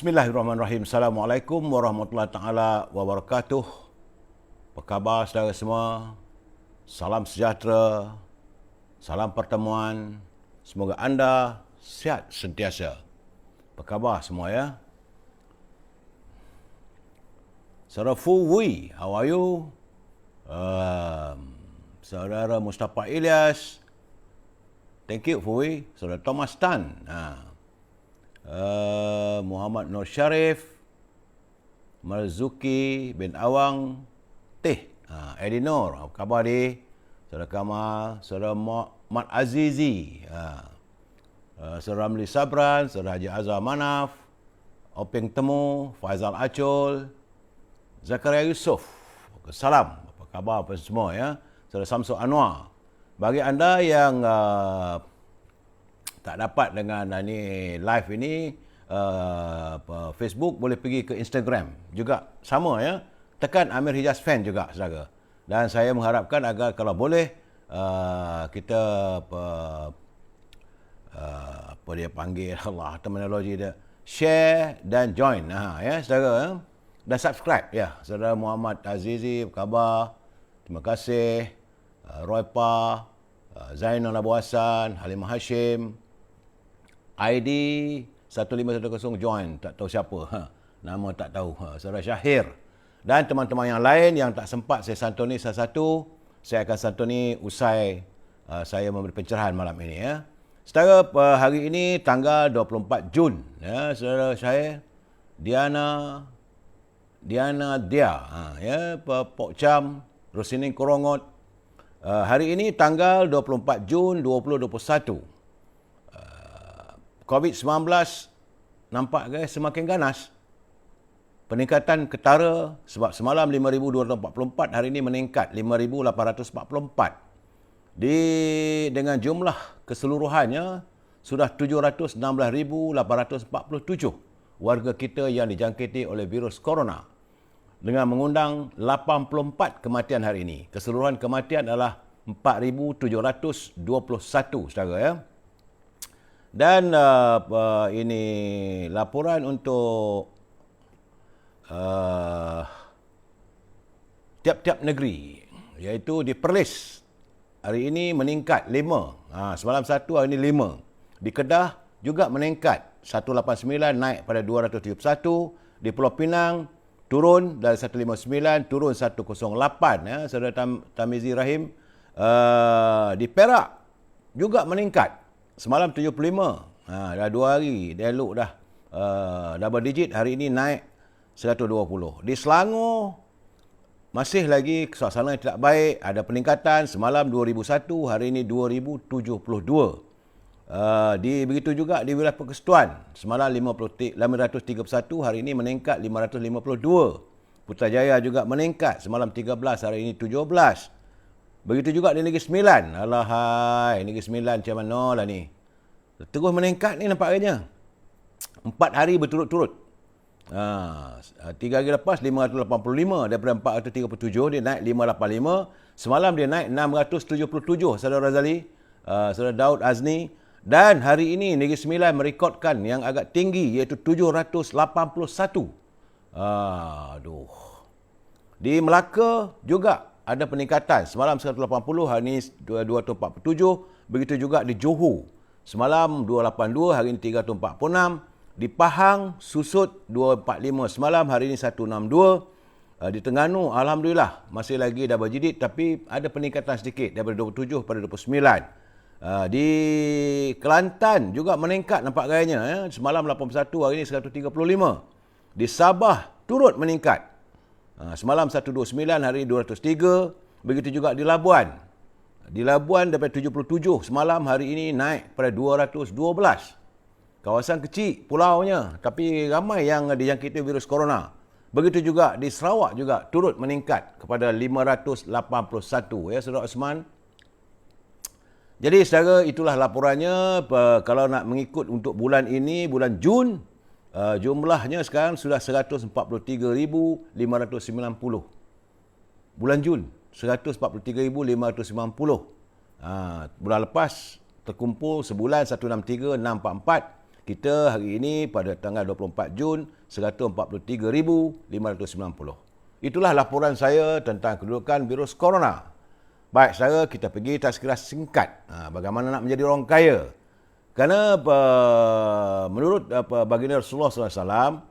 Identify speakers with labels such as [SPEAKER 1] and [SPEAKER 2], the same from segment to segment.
[SPEAKER 1] Bismillahirrahmanirrahim. Assalamualaikum warahmatullahi taala wabarakatuh. Apa khabar saudara semua? Salam sejahtera. Salam pertemuan. Semoga anda sihat sentiasa. Apa khabar semua ya? Saudara Fu Wui, how are you? Saudara Mustafa Ilyas, thank you Fu Wui. Saudara Thomas Tan, Muhammad Nur Sharif, Marzuki bin Awang, Elinor, apa khabar di? Saudara Kamal, Saudara Mat Azizi, Saudara Ramli Sabran, Saudara Haji Azhar Manaf, Openg Temu, Faizal Acol, Zakaria Yusof. Salam, apa khabar apa semua ya? Saudara Samsul Anwar. Bagi anda yang tak dapat dengan ni live ini Facebook, boleh pergi ke Instagram juga sama ya, tekan Amir Hijaz Fan juga saudara. Dan saya mengharapkan agar kalau boleh kita apa dia panggil Allah terminologi dia, share dan join ya saudara ya? Dan subscribe ya. Saudara Muhammad Azizi, apa khabar? Terima kasih. Roy Pa, Zainal Abu Hassan, Halimah Hashim, ID 1510 join, tak tahu siapa. Nama tak tahu. Saudara Syahir. Dan teman-teman yang lain yang tak sempat saya santuni satu-satu, saya akan santuni usai saya memberi pencerahan malam ini ya. Secara hari ini tanggal 24 Jun ya, saudara Syahir, Diana Dia ya, Pok Cham, Rosinin Korongot. Hari ini tanggal 24 Jun 2021. COVID-19 nampak guys semakin ganas. Peningkatan ketara sebab semalam 5,244, hari ini meningkat 5,844. Dengan jumlah keseluruhannya sudah 716,847 warga kita yang dijangkiti oleh virus corona, dengan mengundang 84 kematian hari ini. Keseluruhan kematian adalah 4,721 saudara ya. Dan ini laporan untuk tiap-tiap negeri, iaitu di Perlis hari ini meningkat 5. Semalam 1, hari ini 5. Di Kedah juga meningkat 189 naik pada 271. Di Pulau Pinang turun dari 159 turun 108 ya saudara Tamizi Rahim. Di Perak juga meningkat. Semalam 75. Dah 2 hari. Dia elok dah. Double digit. Hari ini naik 120. Di Selangor, masih lagi suasana yang tidak baik. Ada peningkatan. Semalam 2001. Hari ini 2072. Begitu juga di wilayah Persekutuan. Semalam 531. Hari ini meningkat 552. Putrajaya juga meningkat. Semalam 13. Hari ini 17. Begitu juga di Negeri Sembilan. Alahai, Negeri Sembilan macam mana lah ni. Terus meningkat ni nampaknya. 4 hari berturut-turut. 3 hari lepas 585. Daripada 437 dia naik 585. Semalam dia naik 677. Saudara Razali, saudara Daud Azni. Dan hari ini Negeri Sembilan merekodkan yang agak tinggi, iaitu 781. Di Melaka juga ada peningkatan. Semalam 180, hari ini 247. Begitu juga di Johor. Semalam 282, hari ini 346. Di Pahang susut 245 semalam, hari ini 162. Di Terengganu alhamdulillah masih lagi double digit, tapi ada peningkatan sedikit daripada 27 pada 29. Di Kelantan juga meningkat nampak gayanya ya. Semalam 81, hari ini 135. Di Sabah turut meningkat. Semalam 129, hari ini 203. Begitu juga di Labuan. Di Labuan daripada 77 semalam, hari ini naik pada 212. Kawasan kecil pulaunya, tapi ramai yang dijangkiti virus corona. Begitu juga di Sarawak juga turut meningkat kepada 581 ya saudara Osman. Jadi saudara, itulah laporannya. Kalau nak mengikut untuk bulan ini, bulan Jun, jumlahnya sekarang sudah 143,590. Bulan Jun, 143,590. Bulan lepas terkumpul sebulan 163,644. Kita hari ini pada tanggal 24 Jun 143,590. Itulah laporan saya tentang kedudukan virus corona. Baik, saudara, kita pergi tazkirah singkat. Bagaimana nak menjadi orang kaya. Kerana menurut baginda Rasulullah SAW,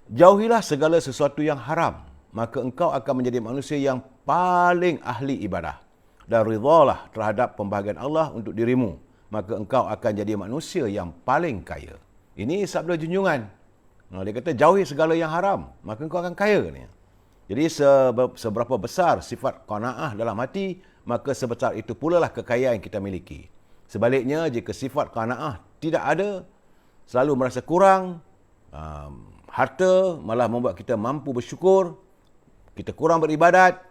[SPEAKER 1] jauhilah segala sesuatu yang haram, maka engkau akan menjadi manusia yang paling ahli ibadah. Dan ridhalah terhadap pembahagian Allah untuk dirimu, maka engkau akan jadi manusia yang paling kaya. Ini sabda junjungan. Dia kata jauhi segala yang haram, maka engkau akan kaya. Jadi seberapa besar sifat qanaah dalam hati, maka sebesar itu pula lah kekayaan yang kita miliki. Sebaliknya, jika sifat qanaah tidak ada, selalu merasa kurang, harta malah membuat kita mampu bersyukur, kita kurang beribadat,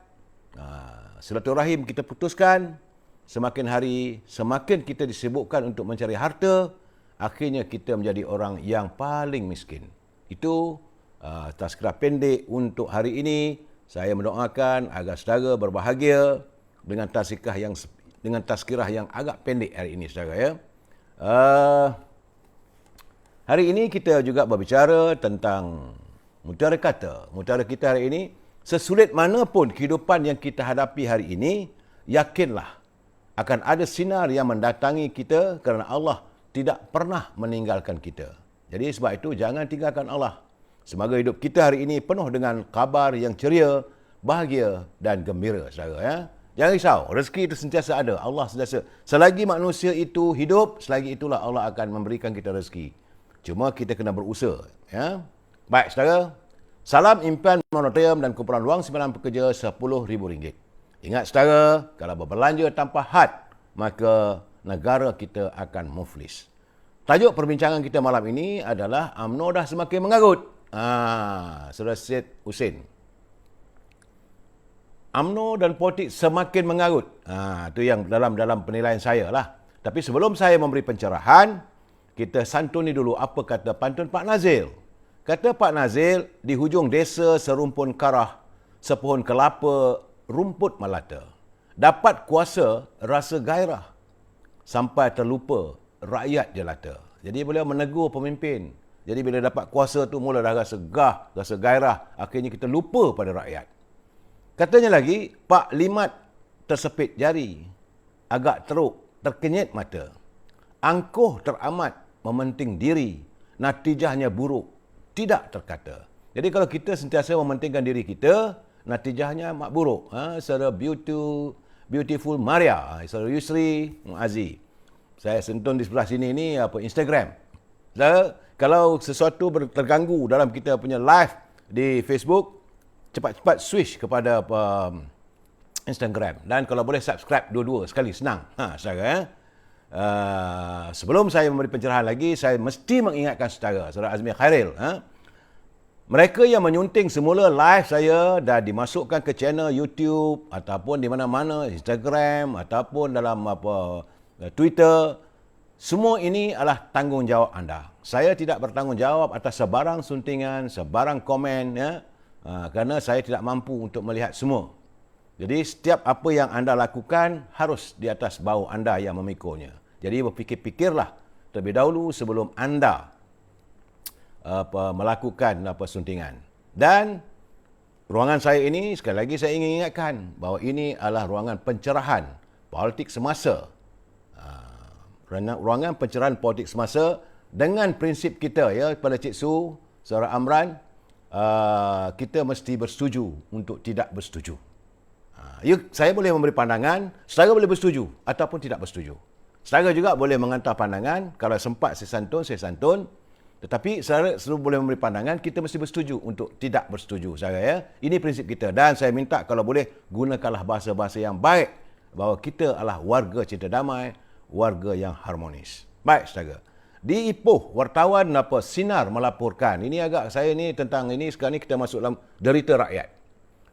[SPEAKER 1] silaturahim kita putuskan, semakin hari semakin kita disibukkan untuk mencari harta, akhirnya kita menjadi orang yang paling miskin. Itu tazkirah pendek untuk hari ini. Saya mendoakan agar saudara berbahagia dengan tazkirah yang agak pendek hari ini, saudara, ya. Hari ini kita juga berbicara tentang mutiara kata. Mutiara kita hari ini, sesulit manapun kehidupan yang kita hadapi hari ini, yakinlah akan ada sinar yang mendatangi kita kerana Allah tidak pernah meninggalkan kita. Jadi sebab itu jangan tinggalkan Allah. Semoga hidup kita hari ini penuh dengan kabar yang ceria, bahagia dan gembira, saudara, ya. Jangan risau, rezeki itu sentiasa ada. Allah sentiasa. Selagi manusia itu hidup, selagi itulah Allah akan memberikan kita rezeki. Cuma kita kena berusaha, ya. Baik, saudara. Salam impian monetorium dan kumpulan wang simpanan pekerja RM10,000. Ingat, saudara, kalau berbelanja tanpa had, maka negara kita akan muflis. Tajuk perbincangan kita malam ini adalah UMNO dah semakin mengarut. Saudara Syed Hussein. UMNO dan politik semakin mengarut. Itu yang dalam penilaian saya lah. Tapi sebelum saya memberi pencerahan, kita santuni dulu apa kata pantun Pak Nazil. Kata Pak Nazil, di hujung desa serumpun karah, sepohon kelapa, rumput melata. Dapat kuasa, rasa gairah. Sampai terlupa, rakyat jelata. Jadi beliau menegur pemimpin. Jadi bila dapat kuasa tu mula dah rasa rasa gairah. Akhirnya kita lupa pada rakyat. Katanya lagi, Pak Limat tersepit jari. Agak teruk, terkenyit mata. Angkuh teramat, mementing diri. Natijahnya buruk, tidak terkata. Jadi kalau kita sentiasa mementingkan diri kita, natijahnya mak buruk. Saudara Beautiful Maria, saudara Yusri Muazzi. Saya sentun di sebelah sini ni Instagram. Saudara, kalau sesuatu terganggu dalam kita punya live di Facebook, cepat-cepat switch kepada Instagram. Dan kalau boleh subscribe dua-dua sekali, senang. Saudara, ya. Sebelum saya memberi pencerahan lagi, saya mesti mengingatkan saudara Azmi Khairil. Mereka yang menyunting semula live saya dah dimasukkan ke channel YouTube ataupun di mana-mana, Instagram ataupun dalam Twitter. Semua ini adalah tanggungjawab anda. Saya tidak bertanggungjawab atas sebarang suntingan, sebarang komen, ya, kerana saya tidak mampu untuk melihat semua. Jadi setiap apa yang anda lakukan harus di atas bau anda yang memikulnya. Jadi berfikir-fikirlah terlebih dahulu sebelum anda melakukan suntingan. Dan ruangan saya ini, sekali lagi saya ingin ingatkan bahawa ini adalah ruangan pencerahan politik semasa. Ruangan pencerahan politik semasa dengan prinsip kita, ya, pada Cik Su, Saudara Amran, kita mesti bersetuju untuk tidak bersetuju. Saya boleh memberi pandangan, saudara boleh bersetuju ataupun tidak bersetuju. Saudara juga boleh menghantar pandangan, kalau sempat saya santun. Tetapi saudara boleh memberi pandangan, kita mesti bersetuju untuk tidak bersetuju, saudara, ya. Ini prinsip kita. Dan saya minta kalau boleh gunakanlah bahasa-bahasa yang baik, bahawa kita adalah warga cinta damai, warga yang harmonis. Baik, saudara. Di Ipoh, wartawan Sinar melaporkan. Ini agak saya ni tentang ini, sekarang ni kita masuk dalam derita rakyat.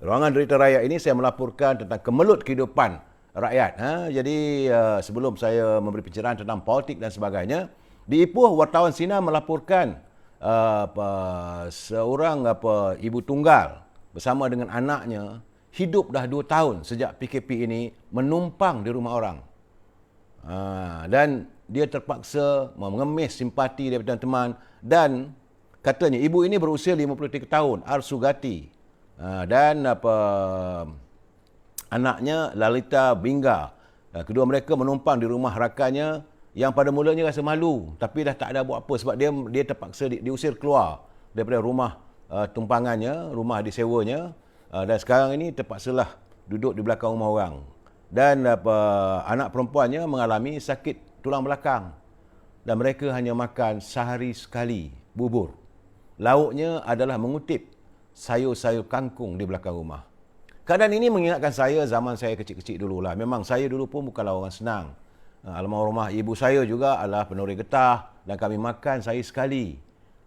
[SPEAKER 1] Ruangan derita rakyat ini saya melaporkan tentang kemelut kehidupan rakyat. Jadi sebelum saya memberi pencerahan tentang politik dan sebagainya, di Ipoh wartawan Sinar melaporkan seorang ibu tunggal bersama dengan anaknya hidup dah 2 tahun sejak PKP ini menumpang di rumah orang. Dan dia terpaksa mengemis simpati daripada teman-teman dan katanya ibu ini berusia 53 tahun, Arsugati. Dan anaknya Lalita Bingga. Kedua mereka menumpang di rumah rakannya yang pada mulanya rasa malu tapi dah tak ada buat apa sebab dia terpaksa diusir keluar daripada rumah tumpangannya, rumah disewanya, dan sekarang ini terpaksalah duduk di belakang rumah orang. Dan anak perempuannya mengalami sakit tulang belakang dan mereka hanya makan sehari sekali bubur. Lauknya adalah mengutip sayur-sayur kangkung di belakang rumah. Keadaan ini mengingatkan saya zaman saya kecil-kecil dululah. Memang saya dulu pun bukanlah orang senang. Almarhumah ibu saya juga adalah penuri getah dan kami makan sehari sekali.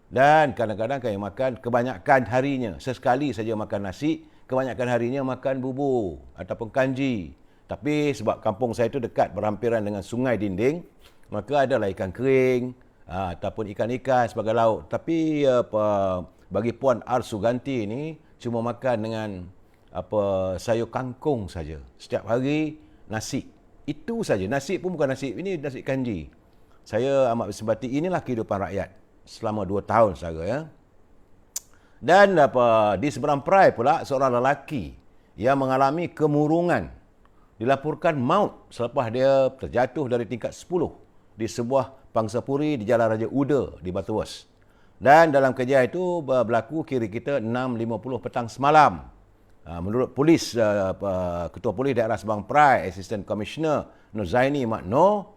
[SPEAKER 1] Dan kadang-kadang kami makan kebanyakan harinya. Sesekali saja makan nasi, kebanyakan harinya makan bubur ataupun kanji. Tapi sebab kampung saya itu dekat berhampiran dengan sungai dinding, maka adalah ikan kering ataupun ikan-ikan sebagai lauk. Tapi bagi Puan Arsuganti ini cuma makan dengan sayur kangkung saja. Setiap hari nasi. Itu saja. Nasi pun bukan nasi, ini nasi kanji. Saya amat bersempati, inilah kehidupan rakyat selama 2 tahun sahaja ya. Dan di seberang perai pula seorang lelaki yang mengalami kemurungan dilaporkan maut selepas dia terjatuh dari tingkat 10 di sebuah pangsapuri di Jalan Raja Uda di Batuas. Dan dalam kejadian itu berlaku kira kita 6.50 petang semalam. Menurut polis, Ketua Polis Daerah Sebang Perai, Assistant Commissioner Nur Zaini Mak Noor,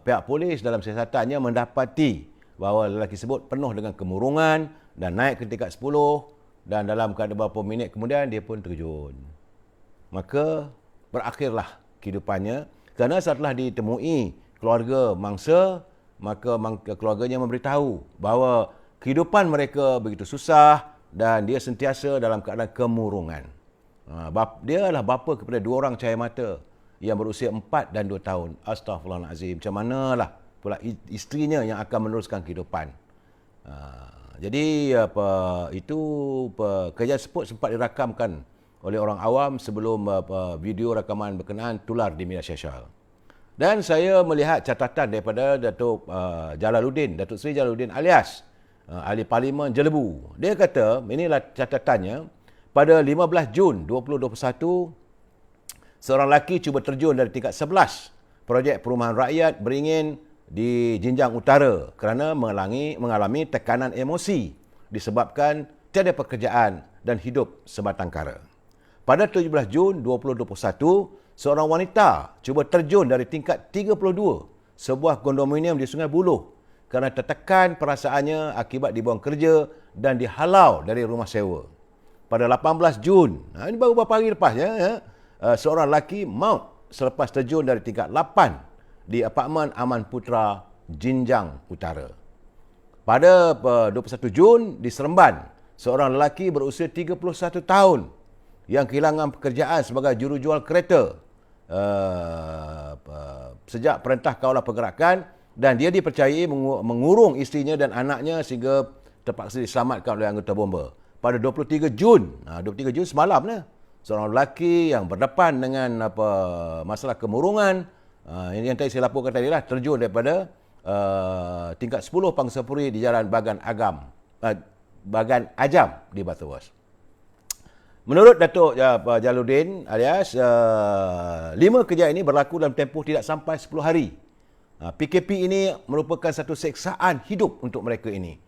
[SPEAKER 1] pihak polis dalam siasatannya mendapati bahawa lelaki tersebut penuh dengan kemurungan dan naik ke tingkat 10 dan dalam beberapa minit kemudian dia pun terjun. Maka berakhirlah kehidupannya kerana setelah ditemui keluarga mangsa, maka keluarganya memberitahu bahawa kehidupan mereka begitu susah dan dia sentiasa dalam keadaan kemurungan. Dia adalah bapa kepada 2 orang cahaya mata yang berusia 4 dan 2 tahun. Astaghfirullahalazim. Macam manalah pula isterinya yang akan meneruskan kehidupan. Jadi kejadian tersebut sempat dirakamkan oleh orang awam sebelum video rakaman berkenaan tular di media sosial. Dan saya melihat catatan daripada Datuk Seri Jalaluddin alias Ahli Parlimen Jelebu. Dia kata, inilah catatannya, pada 15 Jun 2021, seorang lelaki cuba terjun dari tingkat 11 projek perumahan rakyat beringin di Jinjang Utara kerana mengalami tekanan emosi disebabkan tiada pekerjaan dan hidup sebatang kara. Pada 17 Jun 2021, seorang wanita cuba terjun dari tingkat 32 sebuah kondominium di Sungai Buloh kerana tertekan perasaannya akibat dibuang kerja dan dihalau dari rumah sewa. Pada 18 Jun, ini baru beberapa hari lepas ya, seorang lelaki maut selepas terjun dari tingkat 8 di apartmen Aman Putra, Jinjang Utara. Pada 21 Jun di Seremban, seorang lelaki berusia 31 tahun yang kehilangan pekerjaan sebagai jurujual kereta sejak Perintah Kawalan Pergerakan dan dia dipercayai mengurung isterinya dan anaknya sehingga terpaksa diselamatkan oleh anggota bomba. Pada 23 Jun, 23 Jun semalam seorang lelaki yang berdepan dengan masalah kemurungan, yang tadi saya laporkan tadi lah, terjun daripada tingkat 10 pangsapuri di Jalan Bagan Ajam di Batuas. Menurut Datuk Jalaluddin alias 5 kejadian ini berlaku dalam tempoh tidak sampai 10 hari. PKP ini merupakan satu seksaan hidup untuk mereka ini.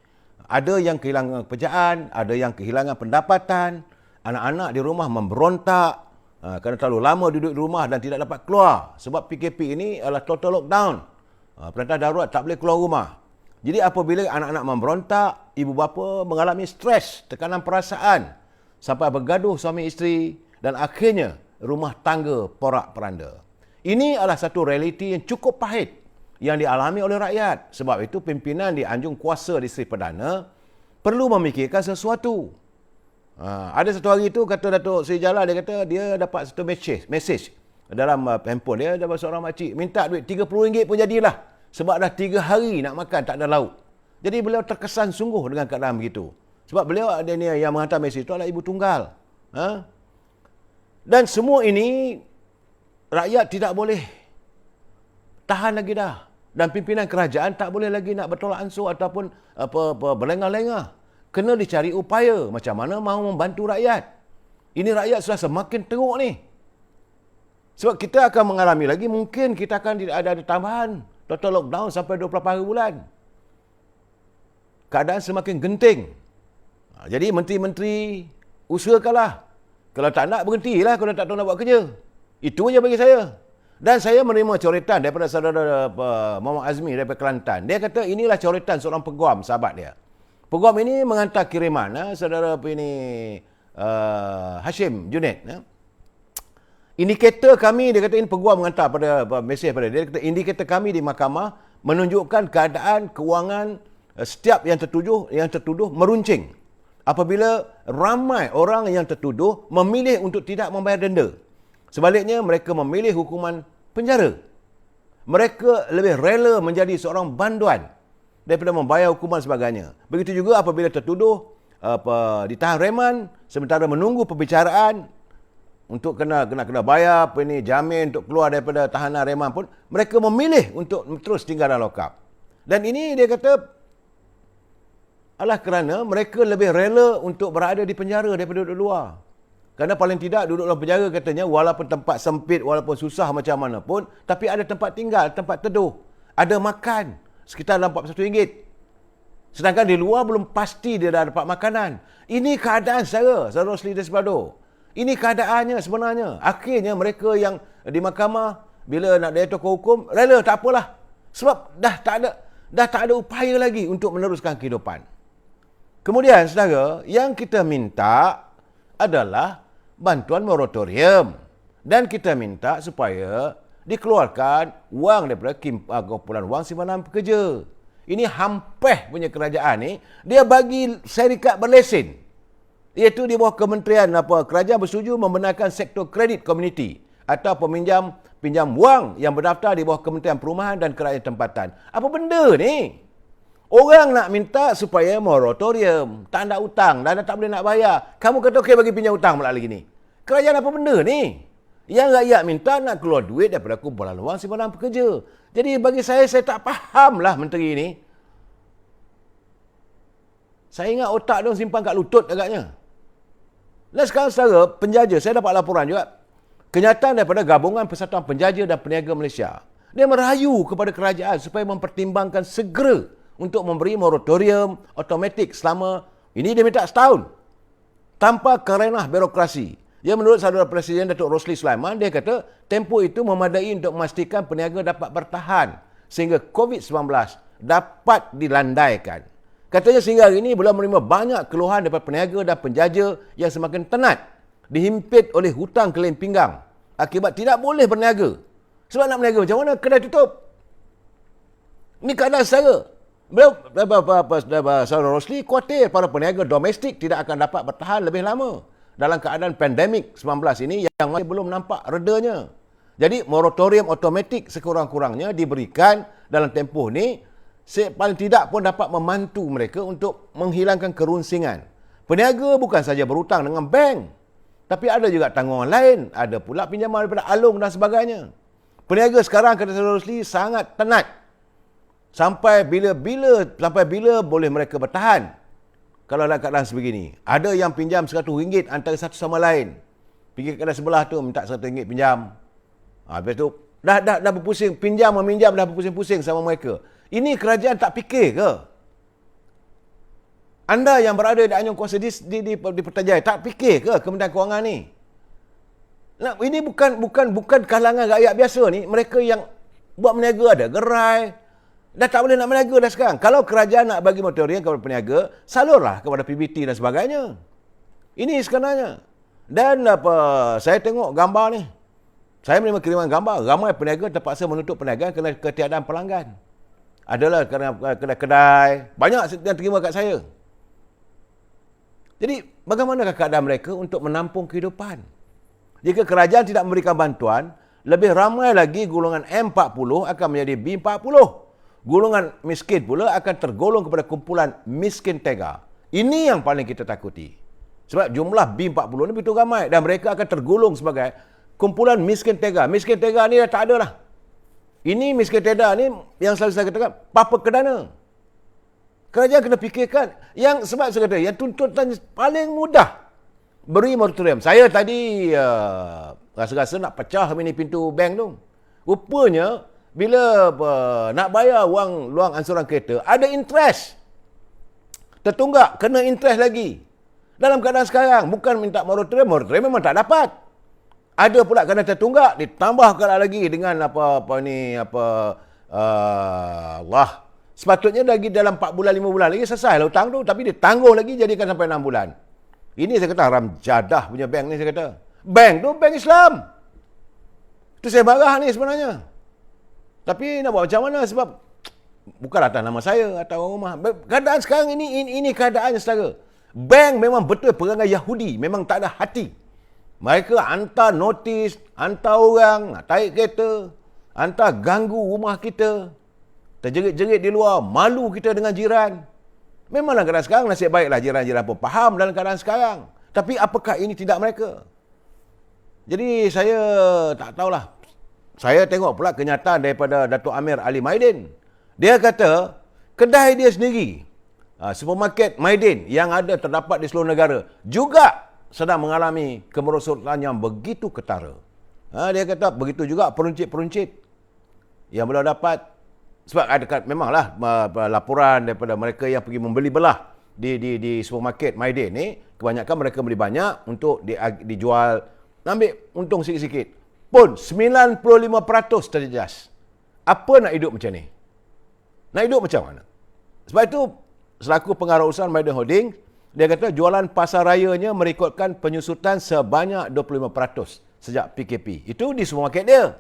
[SPEAKER 1] Ada yang kehilangan pekerjaan, ada yang kehilangan pendapatan, anak-anak di rumah memberontak kerana terlalu lama duduk di rumah dan tidak dapat keluar. Sebab PKP ini adalah total lockdown. Perintah darurat, tak boleh keluar rumah. Jadi apabila anak-anak memberontak, ibu bapa mengalami stres, tekanan perasaan, sampai bergaduh suami isteri dan akhirnya rumah tangga porak-peranda. Ini adalah satu realiti yang cukup pahit yang dialami oleh rakyat. Sebab itu pimpinan di Anjung Kuasa Distrik Perdana perlu memikirkan sesuatu. Ada satu hari itu kata Datuk Seri Jalal, dia kata dia dapat satu mesej dalam handphone dia, dapat seorang makcik minta duit RM30 pun jadilah. Sebab dah 3 hari nak makan tak ada lauk. Jadi beliau terkesan sungguh dengan keadaan begitu. Sebab beliau ada ni yang menghantar mesej itu adalah ibu tunggal. Dan semua ini rakyat tidak boleh tahan lagi dah. Dan pimpinan kerajaan tak boleh lagi nak bertolak ansur ataupun berlengah-lengah. Kena dicari upaya macam mana mahu membantu rakyat. Ini rakyat sudah semakin teruk ni. Sebab kita akan mengalami lagi, mungkin kita akan ada tambahan total lockdown sampai 24 hari bulan. Keadaan semakin genting. Jadi menteri-menteri usahakanlah. Kalau tak nak, berhentilah kalau tak tahu nak buat kerja. Itu aja bagi saya. Dan saya menerima coretan daripada saudara Muhammad Azmi daripada Kelantan. Dia kata inilah coretan seorang peguam, sahabat dia. Peguam ini mengantar kiriman, saudara Hashim Junaid. Indikator kami, dia kata ini peguam mengantar pada mesej pada dia. Dia kata indikator kami di mahkamah menunjukkan keadaan kewangan setiap yang tertuduh meruncing. Apabila ramai orang yang tertuduh memilih untuk tidak membayar denda. Sebaliknya, mereka memilih hukuman penjara. Mereka lebih rela menjadi seorang banduan daripada membayar hukuman sebagainya. Begitu juga apabila tertuduh ditahan reman sementara menunggu pembicaraan untuk kena bayar jamin untuk keluar daripada tahanan reman pun, mereka memilih untuk terus tinggal dalam lokap. Dan ini dia kata adalah kerana mereka lebih rela untuk berada di penjara daripada duduk luar. Kerana paling tidak duduk dalam penjara katanya, walaupun tempat sempit, walaupun susah macam mana pun, tapi ada tempat tinggal, tempat teduh. Ada makan, sekitar dalam RM41. Sedangkan di luar belum pasti dia dah dapat makanan. Ini keadaan saudara Rosli Desbado. Ini keadaannya sebenarnya. Akhirnya mereka yang di mahkamah, bila nak diaturkan hukum, rela tak apalah. Sebab dah tak ada upaya lagi untuk meneruskan kehidupan. Kemudian saudara, yang kita minta adalah bantuan moratorium. Dan kita minta supaya dikeluarkan wang daripada kumpulan wang simpanan pekerja. Ini hampeh punya kerajaan ni, dia bagi syarikat berlesen. Iaitu di bawah kementerian kerajaan bersetuju membenarkan sektor kredit komuniti atau pinjam wang yang berdaftar di bawah Kementerian Perumahan dan Kerajaan Tempatan. Apa benda ni? Orang nak minta supaya moratorium, tak nak hutang dan tak boleh nak bayar. Kamu kata okey bagi pinjam hutang pula lagi ni. Kerajaan apa benda ni? Yang rakyat minta nak keluar duit daripada kumpulan wang simpanan pekerja. Jadi bagi saya tak fahamlah menteri ni. Saya ingat otak dia simpan kat lutut agaknya. Dan sekarang secara penjaja, saya dapat laporan juga. Kenyataan daripada Gabungan Persatuan Penjaja dan Peniaga Malaysia. Dia merayu kepada kerajaan supaya mempertimbangkan segera untuk memberi moratorium automatik selama, ini dia minta setahun. Tanpa kerenah birokrasi. Ya, menurut saudara Presiden Datuk Rosli Sulaiman, dia kata tempoh itu memadai untuk memastikan peniaga dapat bertahan sehingga COVID-19 dapat dilandaikan. Katanya sehingga hari ini belum menerima banyak keluhan daripada peniaga dan penjaja yang semakin tenat dihimpit oleh hutang kelin pinggang akibat tidak boleh berniaga. Sebab nak berniaga macam mana? Kedai tutup. Ini keadaan saya. Saudara Rosli khawatir para peniaga domestik tidak akan dapat bertahan lebih lama dalam keadaan pandemik 19 ini yang masih belum nampak redanya. Jadi moratorium automatik sekurang-kurangnya diberikan dalam tempoh ni, paling tidak pun dapat membantu mereka untuk menghilangkan kerunsingan. Peniaga bukan saja berhutang dengan bank, tapi ada juga tanggungan lain, ada pula pinjaman daripada alung dan sebagainya. Peniaga sekarang, kata Saudara Rosli, sangat tenat. Sampai bila boleh mereka bertahan kalau dalam keadaan sebegini. Ada yang pinjam RM100 antara satu sama lain. Pergi ke kedai sebelah tu minta RM100 pinjam. Habis tu dah berpusing, meminjam dah berpusing-pusing sama mereka. Ini kerajaan tak fikir ke? Anda yang berada di anyong kuasa di Putrajaya tak fikir ke Kementerian Kewangan ni? Nah, ini bukan kalangan rakyat biasa ni, mereka yang buat meniaga ada gerai. Dah tak boleh nak meniaga dah sekarang. Kalau kerajaan nak bagi moratorium kepada peniaga, salurlah kepada PBT dan sebagainya. Ini sebenarnya. Dan saya tengok gambar ni. Saya menerima kiriman gambar. Ramai peniaga terpaksa menutup perniagaan kerana ketiadaan pelanggan. Adalah kerana kedai-kedai. Banyak yang terima kat saya. Jadi, bagaimanakah keadaan mereka untuk menampung kehidupan? Jika kerajaan tidak memberikan bantuan, lebih ramai lagi golongan M40 akan menjadi B40. Golongan miskin pula akan tergolong kepada kumpulan miskin tega. Ini yang paling kita takuti. Sebab jumlah B40 ni begitu ramai dan mereka akan tergolong sebagai kumpulan miskin tega. Miskin tega ni dah tak ada lah. Ini miskin tiada ni yang selalu saya katakan, papa kedana. Kerajaan kena fikirkan. Sebab saya kata, yang tuntutan paling mudah, beri moratorium. Saya tadi rasa-rasa nak pecah mini pintu bank tu. Rupanya, bila nak bayar luang ansuran kereta, ada interest. Tertunggak, kena interest lagi. Dalam keadaan sekarang, bukan minta moratorium memang tak dapat. Ada pula kena tertunggak, ditambahkan lagi dengan Allah. Sepatutnya lagi dalam 4 bulan, 5 bulan lagi selesai lah hutang tu. Tapi ditangguh lagi, jadikan sampai 6 bulan. Ini saya kata haram jadah punya bank ni, saya kata. Bank tu bank Islam. Itu saya marah ni sebenarnya. Tapi nak buat macam mana? Sebab bukan atas nama saya atau orang rumah. Keadaan sekarang ini keadaan setara. Bank memang betul perangai Yahudi. Memang tak ada hati. Mereka hantar notis, hantar orang, nak tarik kereta, hantar ganggu rumah kita. Terjerit-jerit di luar, malu kita dengan jiran. Memanglah keadaan sekarang, nasib baiklah jiran-jiran pun faham dalam keadaan sekarang. Tapi apakah ini tidak mereka? Jadi saya tak tahulah. Saya tengok pula kenyataan daripada Datuk Amir Ali Maidin. Dia kata, kedai dia sendiri, supermarket Maidin yang terdapat di seluruh negara, juga sedang mengalami kemerosotan yang begitu ketara. Dia kata begitu juga peruncit-peruncit yang belum dapat. Sebab memanglah laporan daripada mereka yang pergi membeli belah di supermarket Maidin ni, kebanyakan mereka beli banyak untuk dijual, ambil untung sikit-sikit. Pun 95% terjejas. Apa nak hidup macam ni? Nak hidup macam mana? Sebab itu, selaku pengarah usaha Maidin Holding, dia kata jualan pasar rayanya merekodkan penyusutan sebanyak 25% sejak PKP. Itu di supermarket dia.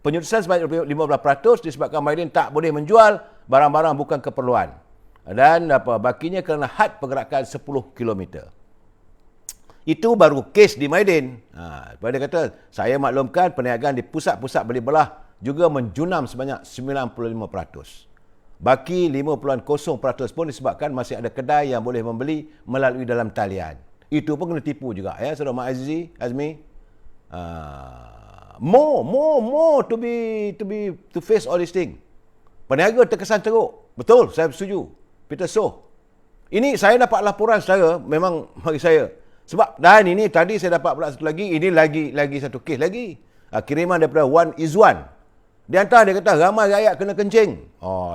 [SPEAKER 1] Penyusutan sebanyak 15% disebabkan Maidin tak boleh menjual barang-barang bukan keperluan. Dan bakinya kerana had pergerakan 10 km. Itu baru kes di Maidin. Dia kata, saya maklumkan perniagaan di pusat-pusat beli belah juga menjunam sebanyak 95%. Baki 5.0% pun disebabkan masih ada kedai yang boleh membeli melalui dalam talian. Itu pun kena tipu juga. Ya, Saudara Mak Azmi. More to face all this thing. Peniaga terkesan teruk. Betul, saya setuju. Peter So. Ini saya dapat laporan saudara, memang bagi saya. Sebab, dan ini tadi saya dapat pula satu lagi, ini lagi satu kes lagi. Kiriman daripada Wan Izwan. Di antara dia kata, ramai rakyat kena kencing.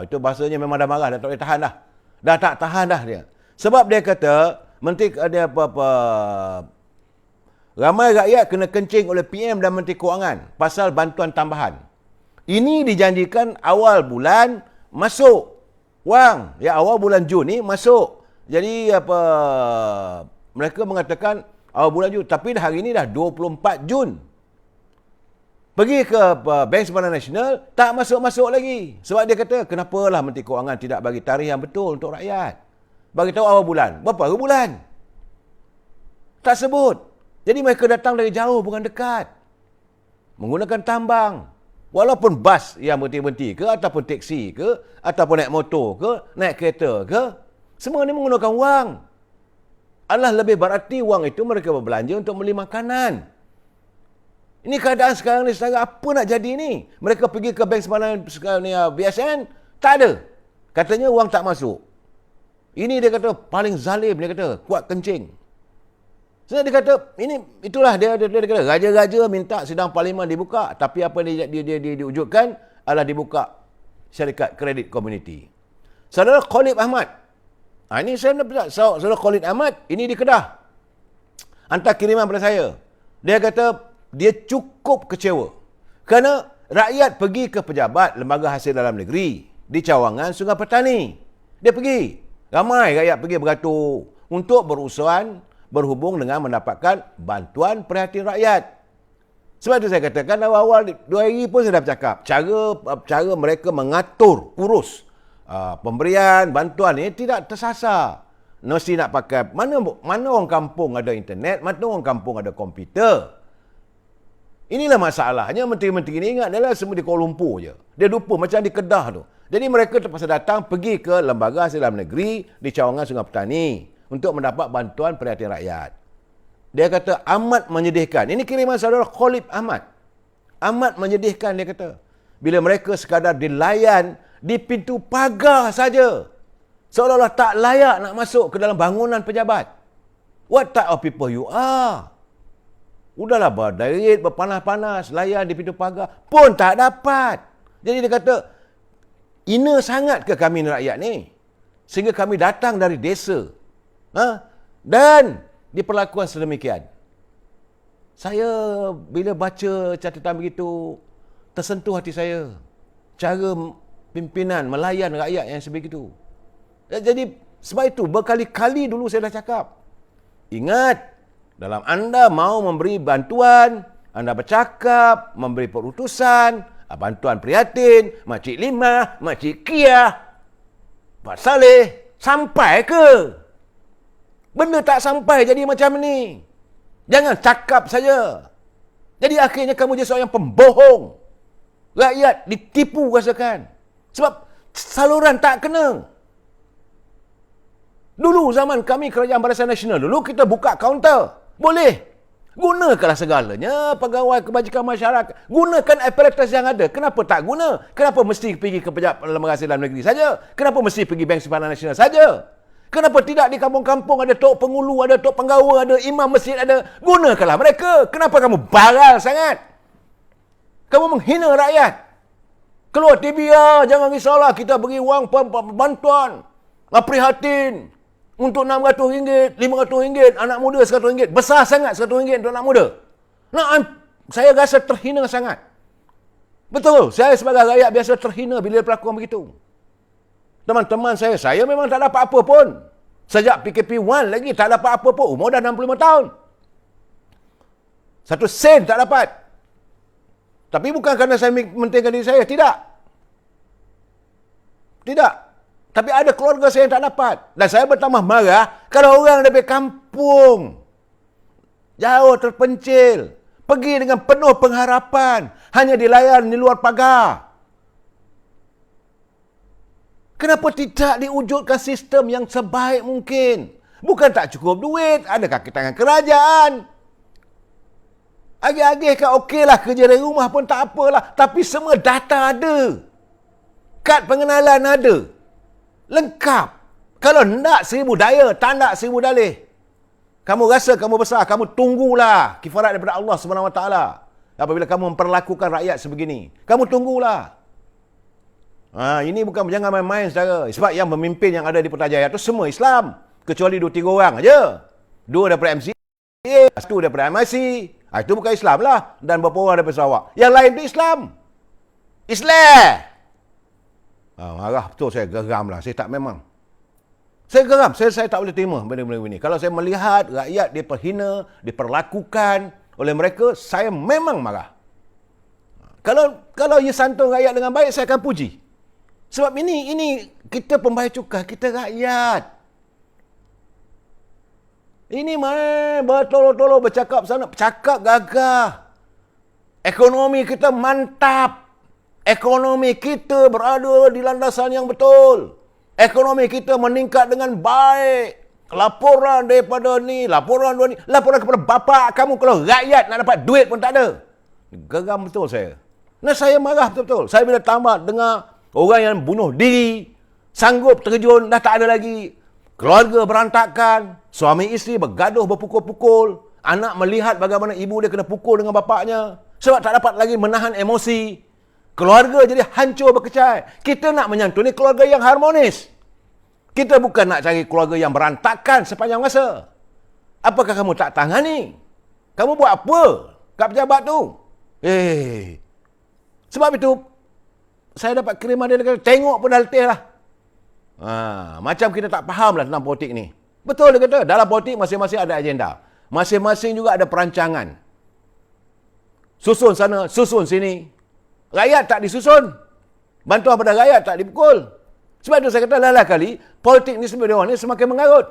[SPEAKER 1] Itu bahasanya memang dah marah, dah tak boleh tahan dah. Dah tak tahan dah dia. Sebab dia kata, Menteri ada ramai rakyat kena kencing oleh PM dan Menteri Kewangan pasal bantuan tambahan. Ini dijanjikan awal bulan masuk wang. Ya, awal bulan Jun ni masuk. Jadi mereka mengatakan awal bulan Jun, tapi hari ini dah 24 Jun. Pergi ke Bank Simpanan Nasional, tak masuk-masuk lagi. Sebab dia kata, kenapalah Menteri Kewangan tidak bagi tarikh yang betul untuk rakyat. Bagi tahu awal bulan. Berapa hari bulan? Tak sebut. Jadi mereka datang dari jauh, bukan dekat. Menggunakan tambang. Walaupun bas yang berhenti-berhenti ke, ataupun teksi ke, ataupun naik motor ke, naik kereta ke, semua ni menggunakan wang. Alah, lebih berarti wang itu mereka berbelanja untuk beli makanan. Ini keadaan sekarang ni, saudara, apa nak jadi ni? Mereka pergi ke Bank Simpanan BSN, tak ada. Katanya wang tak masuk. Ini dia kata paling zalim, dia kata kuat kencing. So dia kata itulah dia kata raja-raja minta sidang parlimen dibuka, tapi apa dia diwujudkan adalah dibuka syarikat kredit komuniti. Saudara Khalid Ahmad. Ini saya nak saudara Khalid Ahmad, ini di Kedah. Hantar kiriman pada saya. Dia kata dia cukup kecewa kerana rakyat pergi ke pejabat Lembaga Hasil Dalam Negeri di Cawangan, Sungai Petani. Dia pergi. Ramai rakyat pergi beratur untuk berurusan berhubung dengan mendapatkan bantuan perhatian rakyat. Sebab itu saya katakan awal-awal 2 hari pun saya dah bercakap. Cara mereka mengatur urus pemberian bantuan ini tidak tersasar. Mesti nak pakai, mana orang kampung ada internet, mana orang kampung ada komputer. Inilah masalahnya, menteri-menteri ini ingat adalah semua di Kuala Lumpur je. Dia lupa macam di Kedah tu. Jadi mereka terpaksa datang pergi ke Lembaga Hasil Dalam Negeri di Cawangan Sungai Petani untuk mendapat bantuan perhatian rakyat. Dia kata amat menyedihkan. Ini kiriman saudara Khalid Ahmad. Amat menyedihkan dia kata. bila mereka sekadar dilayan di pintu pagar saja. Seolah-olah tak layak nak masuk ke dalam bangunan pejabat. What type of people you are? Udahlah berderit, berpanas-panas, layan di pintu pagar pun tak dapat. Jadi dia kata, ina sangat ke kami ni rakyat ni? Sehingga kami datang dari desa. Dan diperlakukan sedemikian. Saya bila baca catatan begitu, tersentuh hati saya. Cara pimpinan melayan rakyat yang sebegitu. Jadi sebab itu berkali-kali dulu saya dah cakap. Ingat, dalam anda mau memberi bantuan, anda bercakap, memberi perutusan, bantuan prihatin, Makcik Limah, Makcik Kia, Pak Saleh, sampai ke? Benda tak sampai jadi macam ni. Jangan cakap saja. Jadi akhirnya kamu jadi seorang yang pembohong. Rakyat ditipu rasakan. Sebab saluran tak kena. Dulu zaman kami Kerajaan Barisan Nasional, dulu kita buka kaunter. Boleh. Gunakanlah segalanya, pegawai kebajikan masyarakat. Gunakan aparatus yang ada. Kenapa tak guna? Kenapa mesti pergi ke Pejabat Lembaga Dalam Negeri saja? Kenapa mesti pergi Bank Simpanan Nasional saja? Kenapa tidak di kampung-kampung ada tok pengulu, ada tok penggawa, ada imam masjid, ada? Gunakanlah mereka. Kenapa kamu baral sangat? Kamu menghina rakyat. Keluar TV, jangan risaulah, kita beri wang bantuan. Prihatin. Untuk RM600, RM500, anak muda RM100. Besar sangat RM100 untuk anak muda. Saya rasa terhina sangat. Betul, saya sebagai rakyat biasa terhina bila berlaku begitu. Teman-teman saya memang tak dapat apa pun. Sejak PKP1 lagi tak dapat apa pun. Umur dah 65 tahun. 1 sen tak dapat. Tapi bukan kerana saya mementingkan diri saya. Tidak. Tapi ada keluarga saya yang tak dapat. Dan saya bertambah marah kalau orang dari kampung, jauh terpencil, pergi dengan penuh pengharapan, hanya dilayan di luar pagar. Kenapa tidak diwujudkan sistem yang sebaik mungkin? Bukan tak cukup duit, ada kaki tangan kerajaan. Agih-agih kan okeylah, kerja dari rumah pun tak apalah. Tapi semua data ada. Kad pengenalan ada. Lengkap. Kalau nak 1000 daya, tak nak 1000 dalih. Kamu rasa kamu besar, kamu tunggulah kifarat daripada Allah SWT. Apabila kamu memperlakukan rakyat sebegini, kamu tunggulah. Ini bukan, jangan main-main saudara. Sebab yang memimpin yang ada di Putrajaya itu semua Islam. Kecuali 2-3 orang aja. 2 daripada MCA, 1 daripada MIC. Itu bukan Islam lah. Dan beberapa orang daripada Sarawak. Yang lain itu Islam. Marah betul, saya geram lah. Saya tak memang. Saya geram. Saya tak boleh terima benda-benda ini. Kalau saya melihat rakyat diperhina, diperlakukan oleh mereka, saya memang marah. Kalau ia santun rakyat dengan baik, saya akan puji. Sebab ini kita pembayar cukai, kita rakyat. Ini bertolong-tolong bercakap sana, bercakap gagah. Ekonomi kita mantap. Ekonomi kita berada di landasan yang betul. Ekonomi kita meningkat dengan baik. Laporan daripada ni, laporan dua ni, laporan kepada bapa kamu kalau rakyat nak dapat duit pun tak ada. Geram betul saya. Nah, saya marah betul-betul. Saya bila tamat dengar orang yang bunuh diri, sanggup terjun, dah tak ada lagi. Keluarga berantakan, suami isteri bergaduh berpukul-pukul, anak melihat bagaimana ibu dia kena pukul dengan bapaknya sebab tak dapat lagi menahan emosi. Keluarga jadi hancur berkecai. Kita nak menyantuni keluarga yang harmonis. Kita bukan nak cari keluarga yang berantakan sepanjang masa. Apakah kamu tak tangani? Kamu buat apa kat pejabat tu? Sebab itu, saya dapat kiriman dia kata, tengok pun dah letih lah. Macam kita tak faham lah tentang politik ni. Betul dia kata, dalam politik masing-masing ada agenda. Masing-masing juga ada perancangan. Susun sana, susun sini. Rakyat tak disusun. Bantuan pada rakyat tak dipukul. Sebab itu saya kata lalah kali, politik ni sebenarnya semakin mengarut.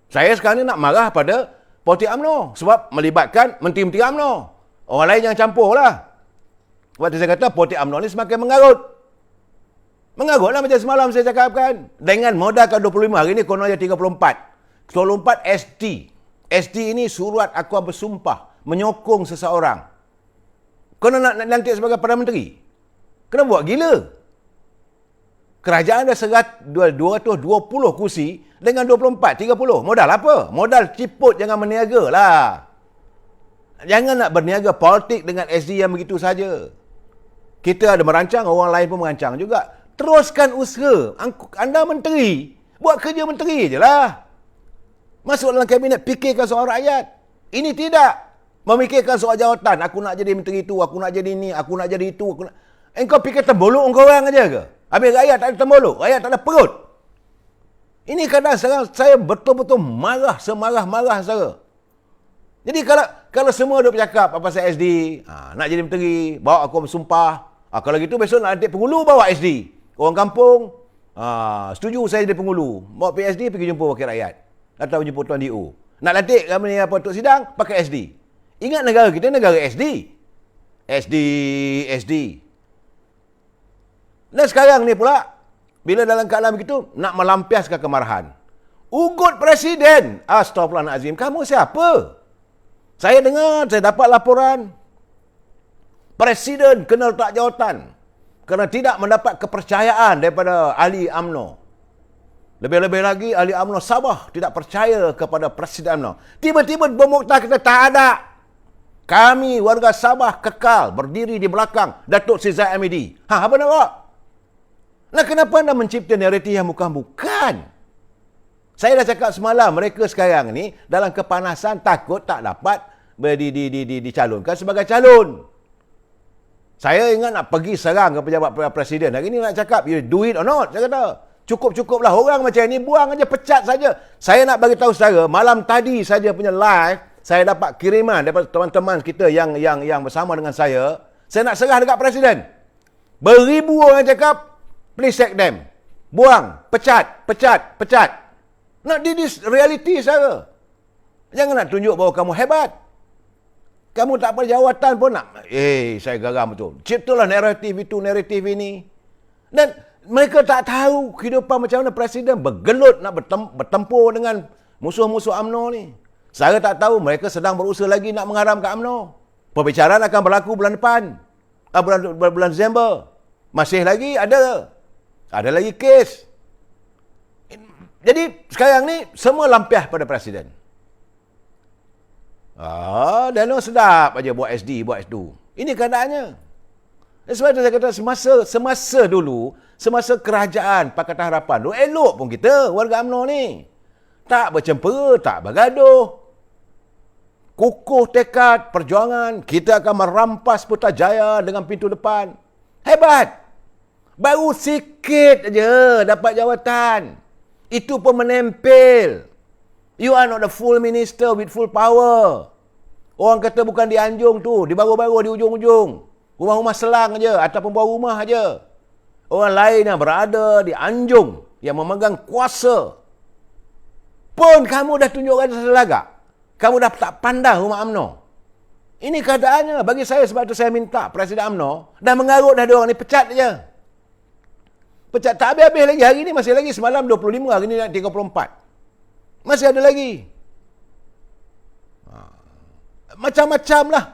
[SPEAKER 1] Saya sekarang ni nak marah pada politik UMNO. Sebab melibatkan menteri-menteri UMNO. Orang lain jangan campur lah. Sebab itu saya kata politik UMNO ni semakin mengarut. Mengarutlah macam semalam saya cakapkan. Dengan modalkan 25, hari ni kononnya 34. 34 ST. ST ini surat akuan bersumpah. Menyokong seseorang. Kau nak lantik sebagai Perdana Menteri. Kena buat gila. Kerajaan dah 220 kursi dengan 24, 30. Modal apa? Modal ciput, jangan berniaga lah. Jangan nak berniaga politik dengan SD yang begitu saja. Kita ada merancang, orang lain pun merancang juga. Teruskan usaha. Anda menteri, buat kerja menteri je lah. Masuk dalam kabinet, fikirkan soal rakyat. Ini tidak. Memikirkan soal jawatan. Aku nak jadi menteri itu, aku nak jadi ini, aku nak jadi itu. Engkau fikir terbolok engkau orang aja ke? Habis rakyat tak ada terbolok, rakyat tak ada perut. Ini kadang sekarang saya betul-betul marah, semarah-marah saya. Jadi kalau semua duk bercakap apa pasal SD, nak jadi menteri, bawa aku bersumpah. Kalau gitu besok nak adik Penghulu bawa SD. Orang kampung, setuju saya jadi Penghulu. Bawa PSD pergi jumpa wakil rakyat. Atau jumpa Tuan DO. Nak latih kami apa untuk sidang, pakai SD. Ingat negara kita negara SD. SD. Dan sekarang ni pula, bila dalam keadaan begitu, nak melampiaskan kemarahan. Ugut Presiden. Astaghfirullahaladzim. Kamu siapa? Saya dengar, saya dapat laporan. Presiden kena letak jawatan. Kerana tidak mendapat kepercayaan daripada ahli UMNO. Lebih-lebih lagi, ahli UMNO Sabah tidak percaya kepada Presiden UMNO. Tiba-tiba bermuktah kita tak ada. Kami warga Sabah kekal berdiri di belakang Datuk Seri Zahid Hamidi. Apa nak buat? Nah, kenapa anda mencipta naratif yang bukan? Saya dah cakap semalam, mereka sekarang ni dalam kepanasan takut tak dapat dicalonkan sebagai calon. Saya ingat nak pergi serang ke pejabat presiden. Hari ni nak cakap, you do it or not? Saya kata, cukup-cukuplah orang macam ni, buang aja, pecat saja. Saya nak bagi tahu saudara, malam tadi saja punya live, saya dapat kiriman daripada teman-teman kita yang bersama dengan saya. Saya nak serah dekat presiden. Beribu orang cakap, please sack them. Buang, pecat. Nak this reality saya. Jangan nak tunjuk bahawa kamu hebat. Kamu tak ada jawatan pun nak. Saya geram betul. Ciptalah naratif itu, naratif ini. Dan mereka tak tahu kehidupan macam mana presiden bergelut nak bertempur dengan musuh-musuh UMNO ni. Saya tak tahu mereka sedang berusaha lagi nak mengharamkan UMNO. Perbicaraan akan berlaku bulan depan. Bulan Disember. Masih lagi ada lagi kes. Jadi sekarang ni semua lampiah pada presiden. Dano sedap aja buat SD, buat itu. Ini keadaannya. Sebab itu saya kata semasa dulu, semasa kerajaan Pakatan Harapan dulu, elok pun kita warga UMNO ni. Tak bercempera, tak bergaduh. Kukuh tekad perjuangan, kita akan merampas Putrajaya dengan pintu depan. Hebat. Baru sikit aja dapat jawatan. Itu pun menempel. You are not the full minister with full power. Orang kata bukan di Anjung tu, di baru-baru di ujung-ujung. Rumah-rumah selang aja ataupun bawah rumah aja. Orang lain yang berada di Anjung yang memegang kuasa. Pun kamu dah tunjuk rasa selagak. Kamu dah tak pandang rumah UMNO. Ini keadaannya. Bagi saya, sebab tu saya minta Presiden UMNO dah mengarut dah diorang ni, pecat aja. Pecat tak habis-habis lagi. Hari ni masih lagi. Semalam 25, hari ni nak 34. Masih ada lagi. Macam-macam lah.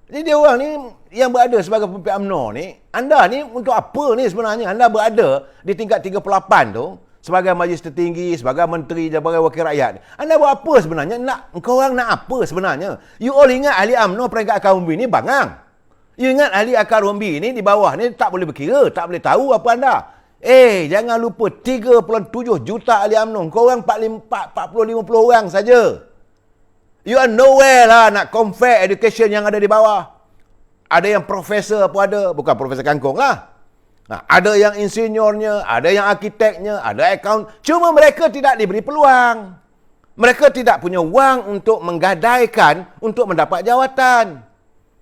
[SPEAKER 1] Jadi dia orang ni yang berada sebagai pemimpin UMNO ni, anda ni untuk apa ni sebenarnya? Anda berada di tingkat 38 tu, sebagai majlis tertinggi, sebagai menteri, sebagai wakil rakyat. Anda buat apa sebenarnya? Engkau orang nak apa sebenarnya? You all ingat ahli UMNO peringkat akar umbi ni bangang. You ingat ahli akar umbi ni di bawah ni tak boleh berkira, tak boleh tahu apa anda. Jangan lupa 3.7 juta ahli UMNO. Kau orang 40-50 orang saja. You are nowhere lah nak compare education yang ada di bawah. Ada yang profesor pun ada. Bukan profesor kangkung lah. Ada yang insinyurnya, ada yang arkiteknya, ada akaun. Cuma mereka tidak diberi peluang. Mereka tidak punya wang untuk menggadaikan untuk mendapat jawatan.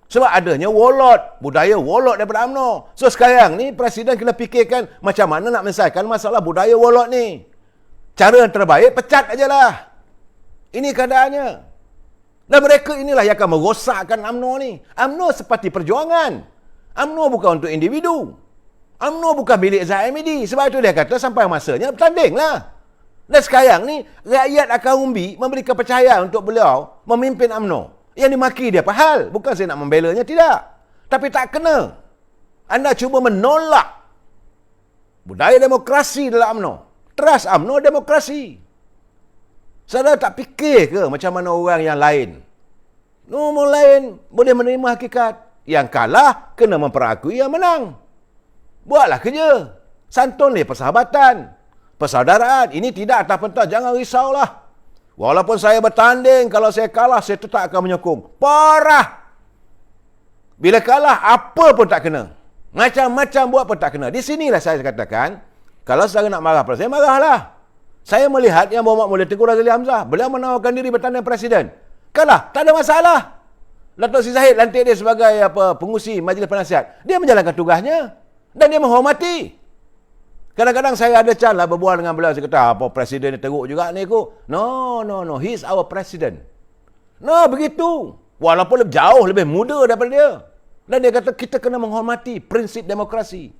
[SPEAKER 1] Sebab adanya warlord, budaya warlord daripada UMNO. So sekarang ni Presiden kena fikirkan macam mana nak menyelesaikan masalah budaya warlord ni. Cara yang terbaik, pecat aja lah. Ini keadaannya. Dan mereka inilah yang akan merosakkan UMNO ni. UMNO seperti perjuangan. UMNO bukan untuk individu. UMNO bukan milik Zahid Hamidi. Sebab itu dia kata sampai masanya bertandinglah. Dan sekarang ni, rakyat akan umbi memberi kepercayaan untuk beliau memimpin UMNO. Yang dimaki dia apa hal? Bukan saya nak membelanya, tidak. Tapi tak kena. Anda cuba menolak budaya demokrasi dalam UMNO. Trust UMNO demokrasi. Saudara tak fikir ke macam mana orang yang lain? Nombor lain boleh menerima hakikat. Yang kalah kena memperakui yang menang. Buatlah kerja. Santunlah persahabatan, persaudaraan. Ini tidak atas-pentas. Jangan risaulah. Walaupun saya bertanding, kalau saya kalah, saya tetap akan menyokong. Parah! Bila kalah, apa pun tak kena. Macam-macam buat pun tak kena. Di sinilah saya katakan, kalau saudara nak marah pada saya, marahlah. Saya melihat yang Muhammad Mulya Tengku Razali Hamzah, beliau menawarkan diri bertanding presiden. Kalah, tak ada masalah. Datuk Seri Zahid lantik dia sebagai pengurusi Majlis Penasihat. Dia menjalankan tugasnya. Dan dia menghormati. Kadang-kadang saya ada chance lah berbual dengan beliau. Saya kata, apa presiden ni teruk juga ni ku? No. He is our president. No, begitu. Walaupun lebih jauh, lebih muda daripada dia. Dan dia kata, kita kena menghormati prinsip demokrasi.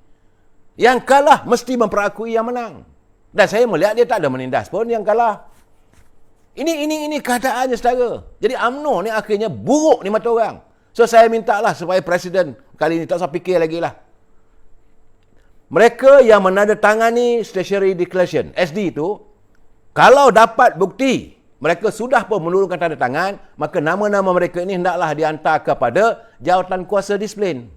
[SPEAKER 1] Yang kalah mesti memperakui yang menang. Dan saya melihat dia tak ada menindas pun yang kalah. Ini keadaannya saudara. Jadi UMNO ni akhirnya buruk ni mata orang. So saya mintalah supaya presiden kali ini tak usah fikir lagi lah. Mereka yang menandatangani Statutory Declaration, SD itu, kalau dapat bukti, mereka sudah pun menurunkan tanda tangan, maka nama-nama mereka ini hendaklah dihantar kepada jawatan kuasa disiplin.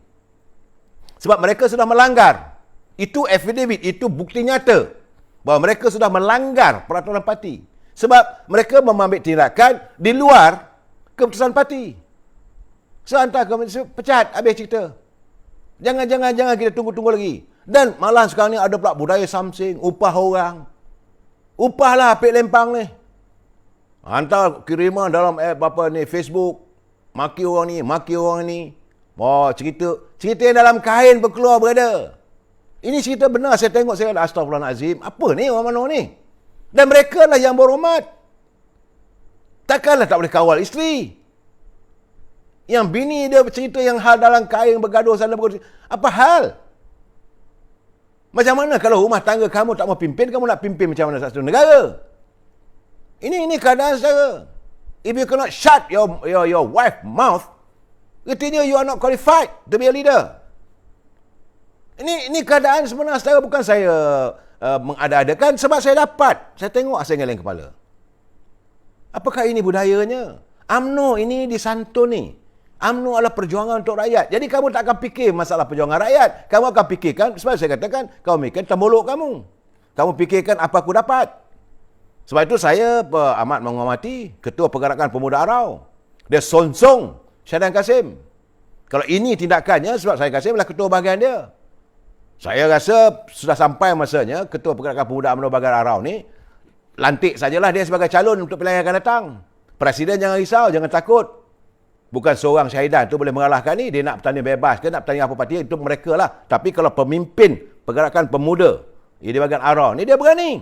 [SPEAKER 1] Sebab mereka sudah melanggar. Itu affidavit, itu bukti nyata bahawa mereka sudah melanggar peraturan parti. Sebab mereka mengambil tindakan di luar keputusan parti. So, hantar komisi, pecat, habis cerita. Jangan kita tunggu-tunggu lagi. Dan malah sekarang ni ada pula budaya samsing, upah orang. Upahlah apik lempang ni. Hantar kiriman dalam Facebook, maki orang ni. Oh, cerita yang dalam kain berkeluar berada. Ini cerita benar, saya tengok saya astagfirullahalazim. Apa ni orang mana ni? Dan mereka lah yang berhormat. Takkanlah tak boleh kawal isteri. Yang bini dia bercerita yang hal dalam kain bergaduh sana bergaduh. Apa hal? Macam mana kalau rumah tangga kamu tak mau pimpin, kamu nak pimpin macam mana satu negara? Ini keadaan saudara. If you cannot shut your wife mouth, artinya you are not qualified to be a leader. Ini keadaan sebenar saudara, bukan saya mengada-adakan sebab saya dapat. Saya tengok saya geleng kepala. Apakah ini budayanya? UMNO ini disantuni. UMNO adalah perjuangan untuk rakyat. Jadi kamu tak akan fikir masalah perjuangan rakyat. Kamu akan fikirkan, sebab saya katakan, kamu fikirkan tembolok kamu. Kamu fikirkan apa aku dapat. Sebab itu saya amat menghormati Ketua Pergerakan Pemuda Arau. Dia sonsong Syahidan Kasim. Kalau ini tindakannya, sebab Syahidan Kasim adalah ketua bahagian dia. Saya rasa sudah sampai masanya Ketua Pergerakan Pemuda UMNO bahagian Arau ni, lantik sajalah dia sebagai calon untuk pilihan yang akan datang. Presiden jangan risau, jangan takut. Bukan seorang Syahidan tu boleh mengalahkan ni. Dia nak bertanding bebas ke, nak bertanding apa parti, itu mereka lah. Tapi kalau pemimpin Pergerakan Pemuda di bahagian Arau ni, dia berani.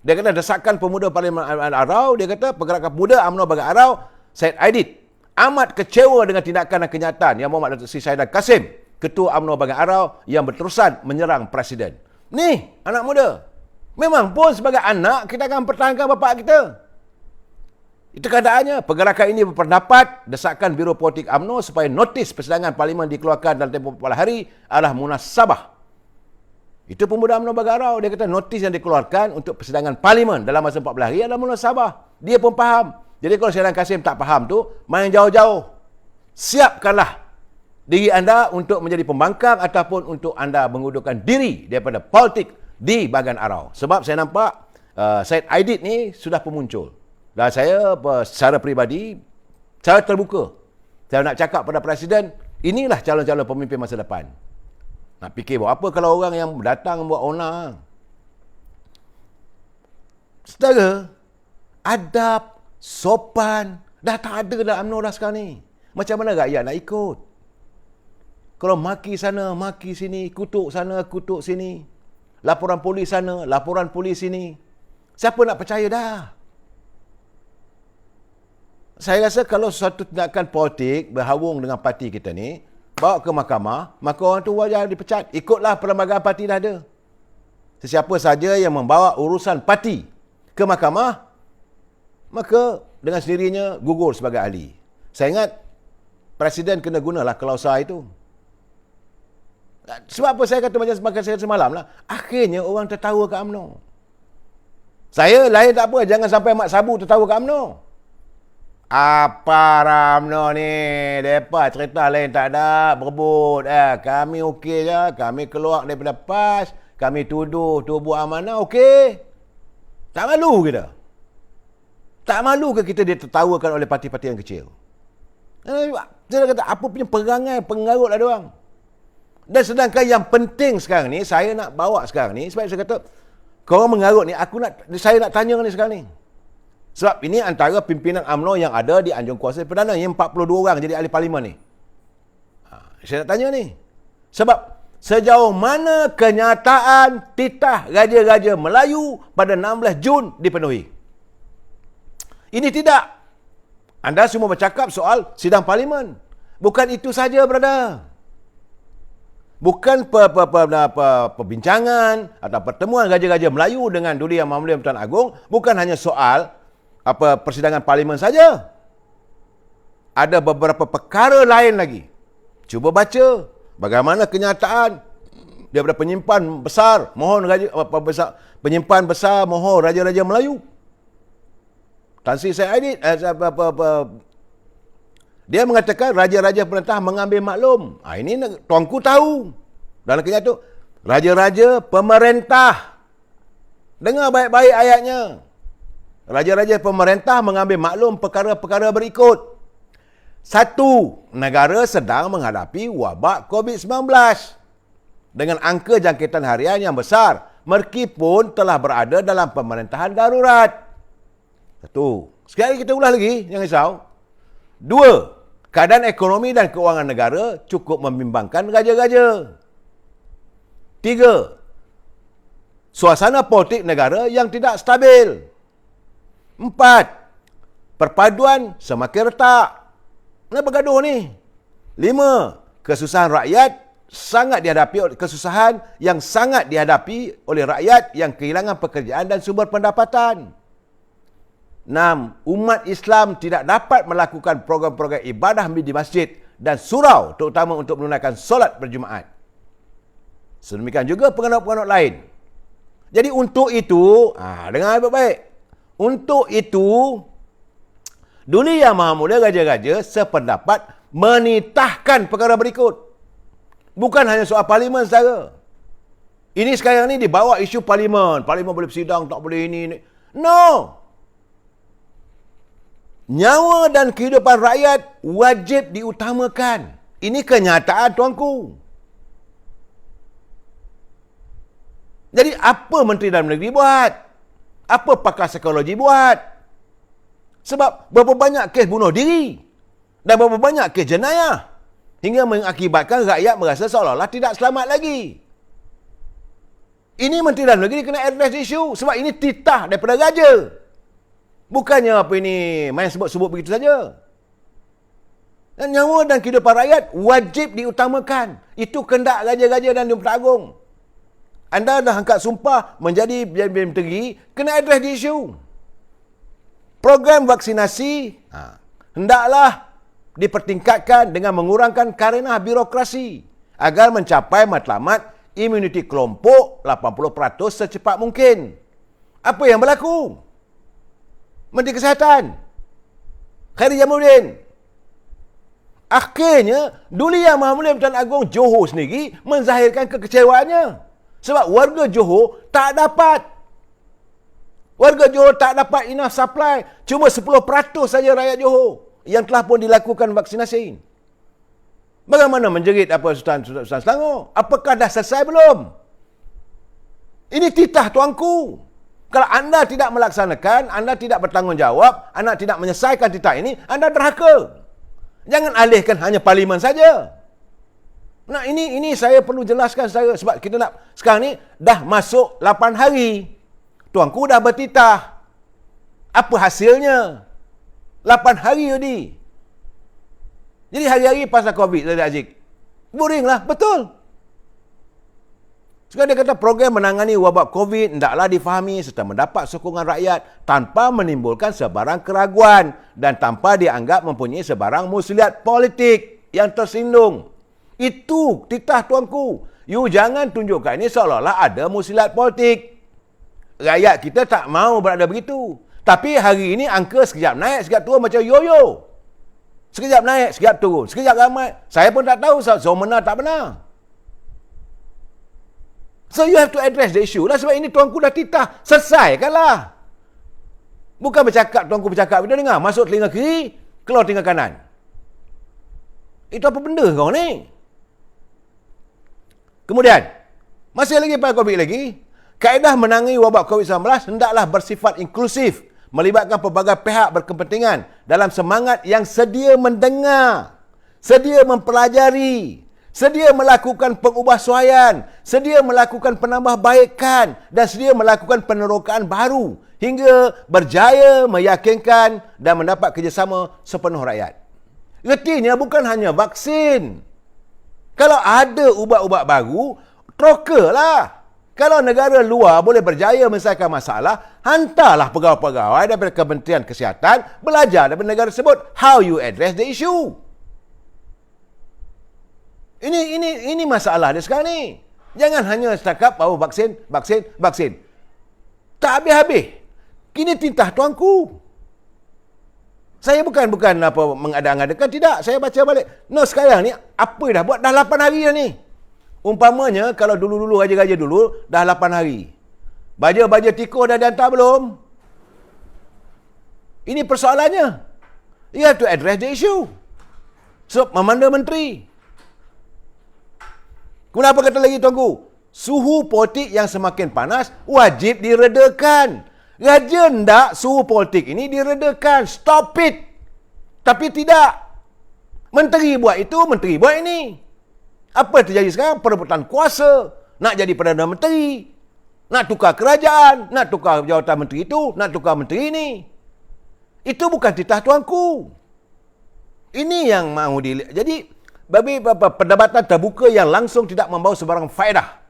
[SPEAKER 1] Dia kata desakan pemuda Parlimen Arau, dia kata Pergerakan Pemuda UMNO bahagian Arau, Syed Aidit, amat kecewa dengan tindakan dan kenyataan yang Muhammad Datuk Seri Syahidan Kasim, Ketua UMNO bahagian Arau, yang berterusan menyerang Presiden. Ni, anak muda. Memang pun sebagai anak, kita akan pertahankan bapa kita. Itu keadaannya. Pergerakan ini berpendapat desakan Biro Politik UMNO supaya notis persidangan Parlimen dikeluarkan dalam tempoh 14 hari adalah munasabah. Itu pemuda UMNO bahagian Arau. Dia kata notis yang dikeluarkan untuk persidangan Parlimen dalam masa 14 hari adalah munasabah. Dia pun faham. Jadi kalau Syahidan Kasim tak faham tu, main jauh-jauh. Siapkanlah diri anda untuk menjadi pembangkang ataupun untuk anda mengundurkan diri daripada politik di bahagian Arau. Sebab saya nampak Syed Aidit ni sudah pun muncul. Dan saya secara peribadi, secara terbuka, saya nak cakap pada Presiden, inilah calon-calon pemimpin masa depan. Nak fikir buat apa kalau orang yang datang buat onar. Saudara, adab, sopan, dah tak ada dalam UMNO dah sekarang ni. Macam mana rakyat nak ikut? Kalau maki sana, maki sini, kutuk sana, kutuk sini. Laporan polis sana, laporan polis sini. Siapa nak percaya dah? Saya rasa kalau suatu tindakan politik berhubung dengan parti kita ni, bawa ke mahkamah, maka orang tu wajar dipecat. Ikutlah perlembagaan parti dah ada. Sesiapa saja yang membawa urusan parti ke mahkamah, maka dengan sendirinya gugur sebagai ahli. Saya ingat Presiden kena gunalah klausa itu. Sebab apa saya kata macam saya semalam lah. Akhirnya orang tertawa kat UMNO. Saya lain tak apa. Jangan sampai Mak Sabu tertawa kat UMNO. Apa UMNO ni? Mereka cerita lain tak ada. Berebut. Kami okey je. Kami keluar daripada PAS. Kami tuduh tubuh amanah. Okey. Tak malu kita. Tak malu ke kita ditertawakan oleh parti-parti yang kecil? Saya kata, apa punya perangai pengarut ada orang. Dan sedangkan yang penting sekarang ni, saya nak bawa sekarang ni, sebab saya kata, korang mengarut ni, saya nak tanya ni sekarang ni. Sebab ini antara pimpinan UMNO yang ada di Anjung Kuasa Perdana, yang 42 orang jadi ahli parlimen ni. Saya nak tanya ni. Sebab, sejauh mana kenyataan titah Raja-Raja Melayu pada 16 Jun dipenuhi? Ini tidak. Anda semua bercakap soal sidang parlimen. Bukan itu saja, brother. Bukan perbincangan atau pertemuan Raja-Raja Melayu dengan Duli Yang Maha Mulia Tuan Agong bukan hanya soal persidangan parlimen saja. Ada beberapa perkara lain lagi. Cuba baca bagaimana kenyataan daripada penyimpan besar penyimpan besar mohon Raja-Raja Melayu. Tan Sri Syed Aidit dia mengatakan raja-raja perintah mengambil maklum. Ini tuanku tahu. Dalam kenyataan tu, raja-raja pemerintah. Dengar baik-baik ayatnya. Raja-raja pemerintah mengambil maklum perkara-perkara berikut. 1. Negara sedang menghadapi wabak COVID-19 dengan angka jangkitan harian yang besar meskipun telah berada dalam pemerintahan darurat. 1. Sekali kita ulas lagi, jangan risau. 2. Keadaan ekonomi dan keuangan negara cukup membimbangkan raja-raja. 3. Suasana politik negara yang tidak stabil. 4. Perpaduan semakin retak. Kenapa gaduh ni? 5. Kesusahan yang sangat dihadapi oleh rakyat yang kehilangan pekerjaan dan sumber pendapatan. 6. Umat Islam tidak dapat melakukan program-program ibadah di masjid dan surau terutama untuk menunaikan solat berjemaat. Sedemikian juga penganut-penganut lain. Jadi untuk itu, dengar baik-baik. Untuk itu, Duli Yang Maha Mulia Raja-Raja sependapat menitahkan perkara berikut. Bukan hanya soal parlimen sahaja. Ini sekarang ni dibawa isu parlimen. Parlimen boleh bersidang, tak boleh ini. No! Nyawa dan kehidupan rakyat wajib diutamakan. Ini kenyataan, tuanku. Jadi apa Menteri Dalam Negeri buat? Apa pakar psikologi buat? Sebab berapa banyak kes bunuh diri dan berapa banyak kes jenayah hingga mengakibatkan rakyat merasa seolah-olah tidak selamat lagi. Ini Menteri Dalam Negeri kena address isu sebab ini titah daripada raja. Bukannya apa ini main sebut-sebut begitu saja. Dan nyawa dan kehidupan rakyat wajib diutamakan. Itu kehendak raja-raja dan Tuan Agung. Anda dah angkat sumpah menjadi menteri, kena address di isu. Program vaksinasi hendaklah dipertingkatkan dengan mengurangkan karenah birokrasi agar mencapai matlamat imuniti kelompok 80% secepat mungkin. Apa yang berlaku? Menteri Kesihatan Khairy Jamaluddin. Akhirnya Duli Yang Maha Mulia Tuan Agong Johor sendiri menzahirkan kekecewaannya. Sebab warga Johor tak dapat. Warga Johor tak dapat enough supply. Cuma 10% saja rakyat Johor yang telah pun dilakukan vaksinasi. Bagaimana menjerit Sultan Selangor? Apakah dah selesai belum? Ini titah tuanku. Kalau anda tidak melaksanakan, anda tidak bertanggungjawab, anda tidak menyelesaikan titah ini, anda derhaka. Jangan alihkan hanya parlimen saja. Nah, ini saya perlu jelaskan sebab kita nak sekarang ni dah masuk 8 hari. Tuanku dah bertitah. Apa hasilnya? 8 hari tadi. Jadi hari-hari pasal COVID tadi Aziz. Boring lah, betul. Sekarang dia kata program menangani wabak COVID hendaklah difahami serta mendapat sokongan rakyat tanpa menimbulkan sebarang keraguan dan tanpa dianggap mempunyai sebarang muslihat politik yang tersinggung. Itu titah tuanku You jangan tunjukkan ini seolah-olah ada musilat politik. Rakyat kita tak mau berada begitu. Tapi hari ini angka sekejap naik, sekejap turun macam yo-yo. Sekejap naik, sekejap turun. Sekejap ramai. Saya pun tak tahu so benar tak benar. So you have to address the issue lah. Sebab ini tuanku dah titah. Selesaikanlah. Bukan tuanku bercakap. Dia dengar. Masuk telinga kiri, keluar telinga kanan. Itu apa benda kau ni? Kemudian, masih lagi pada COVID lagi, kaedah menangani wabak COVID-19 hendaklah bersifat inklusif, melibatkan pelbagai pihak berkepentingan dalam semangat yang sedia mendengar, sedia mempelajari, sedia melakukan pengubahsuaian, sedia melakukan penambahbaikan dan sedia melakukan penerokaan baru hingga berjaya meyakinkan dan mendapat kerjasama sepenuh rakyat. Artinya bukan hanya vaksin. Kalau ada ubat-ubat baru, trokalah. Kalau negara luar boleh berjaya menyelesaikan masalah, hantarlah pegawai-pegawai daripada Kementerian Kesihatan belajar daripada negara tersebut how you address the issue. Ini masalah dia sekarang ni. Jangan hanya setakat bahawa vaksin. Tak habis-habis. Kini titah tuanku. Saya bukan apa mengada-ngadakan, tidak. Saya baca balik. No, sekarang ni apa dah buat? Dah 8 hari dah ni. Umpamanya kalau dulu-dulu raja-raja dulu dah 8 hari. Baja-baja tikus dah dihantar belum? Ini persoalannya. You have to address the issue. So, memanda menteri. Kemudian apa kata lagi tuanku? Suhu politik yang semakin panas wajib diredakan. Raja hendak suhu politik ini diredakan. Stop it. Tapi tidak. Menteri buat itu, menteri buat ini. Apa yang terjadi sekarang? Perebutan kuasa. Nak jadi Perdana Menteri. Nak tukar kerajaan. Nak tukar jawatan menteri itu. Nak tukar menteri ini. Itu bukan titah tuanku. Ini yang mahu dilihat. Jadi, bagi perdebatan terbuka yang langsung tidak membawa sebarang faedah.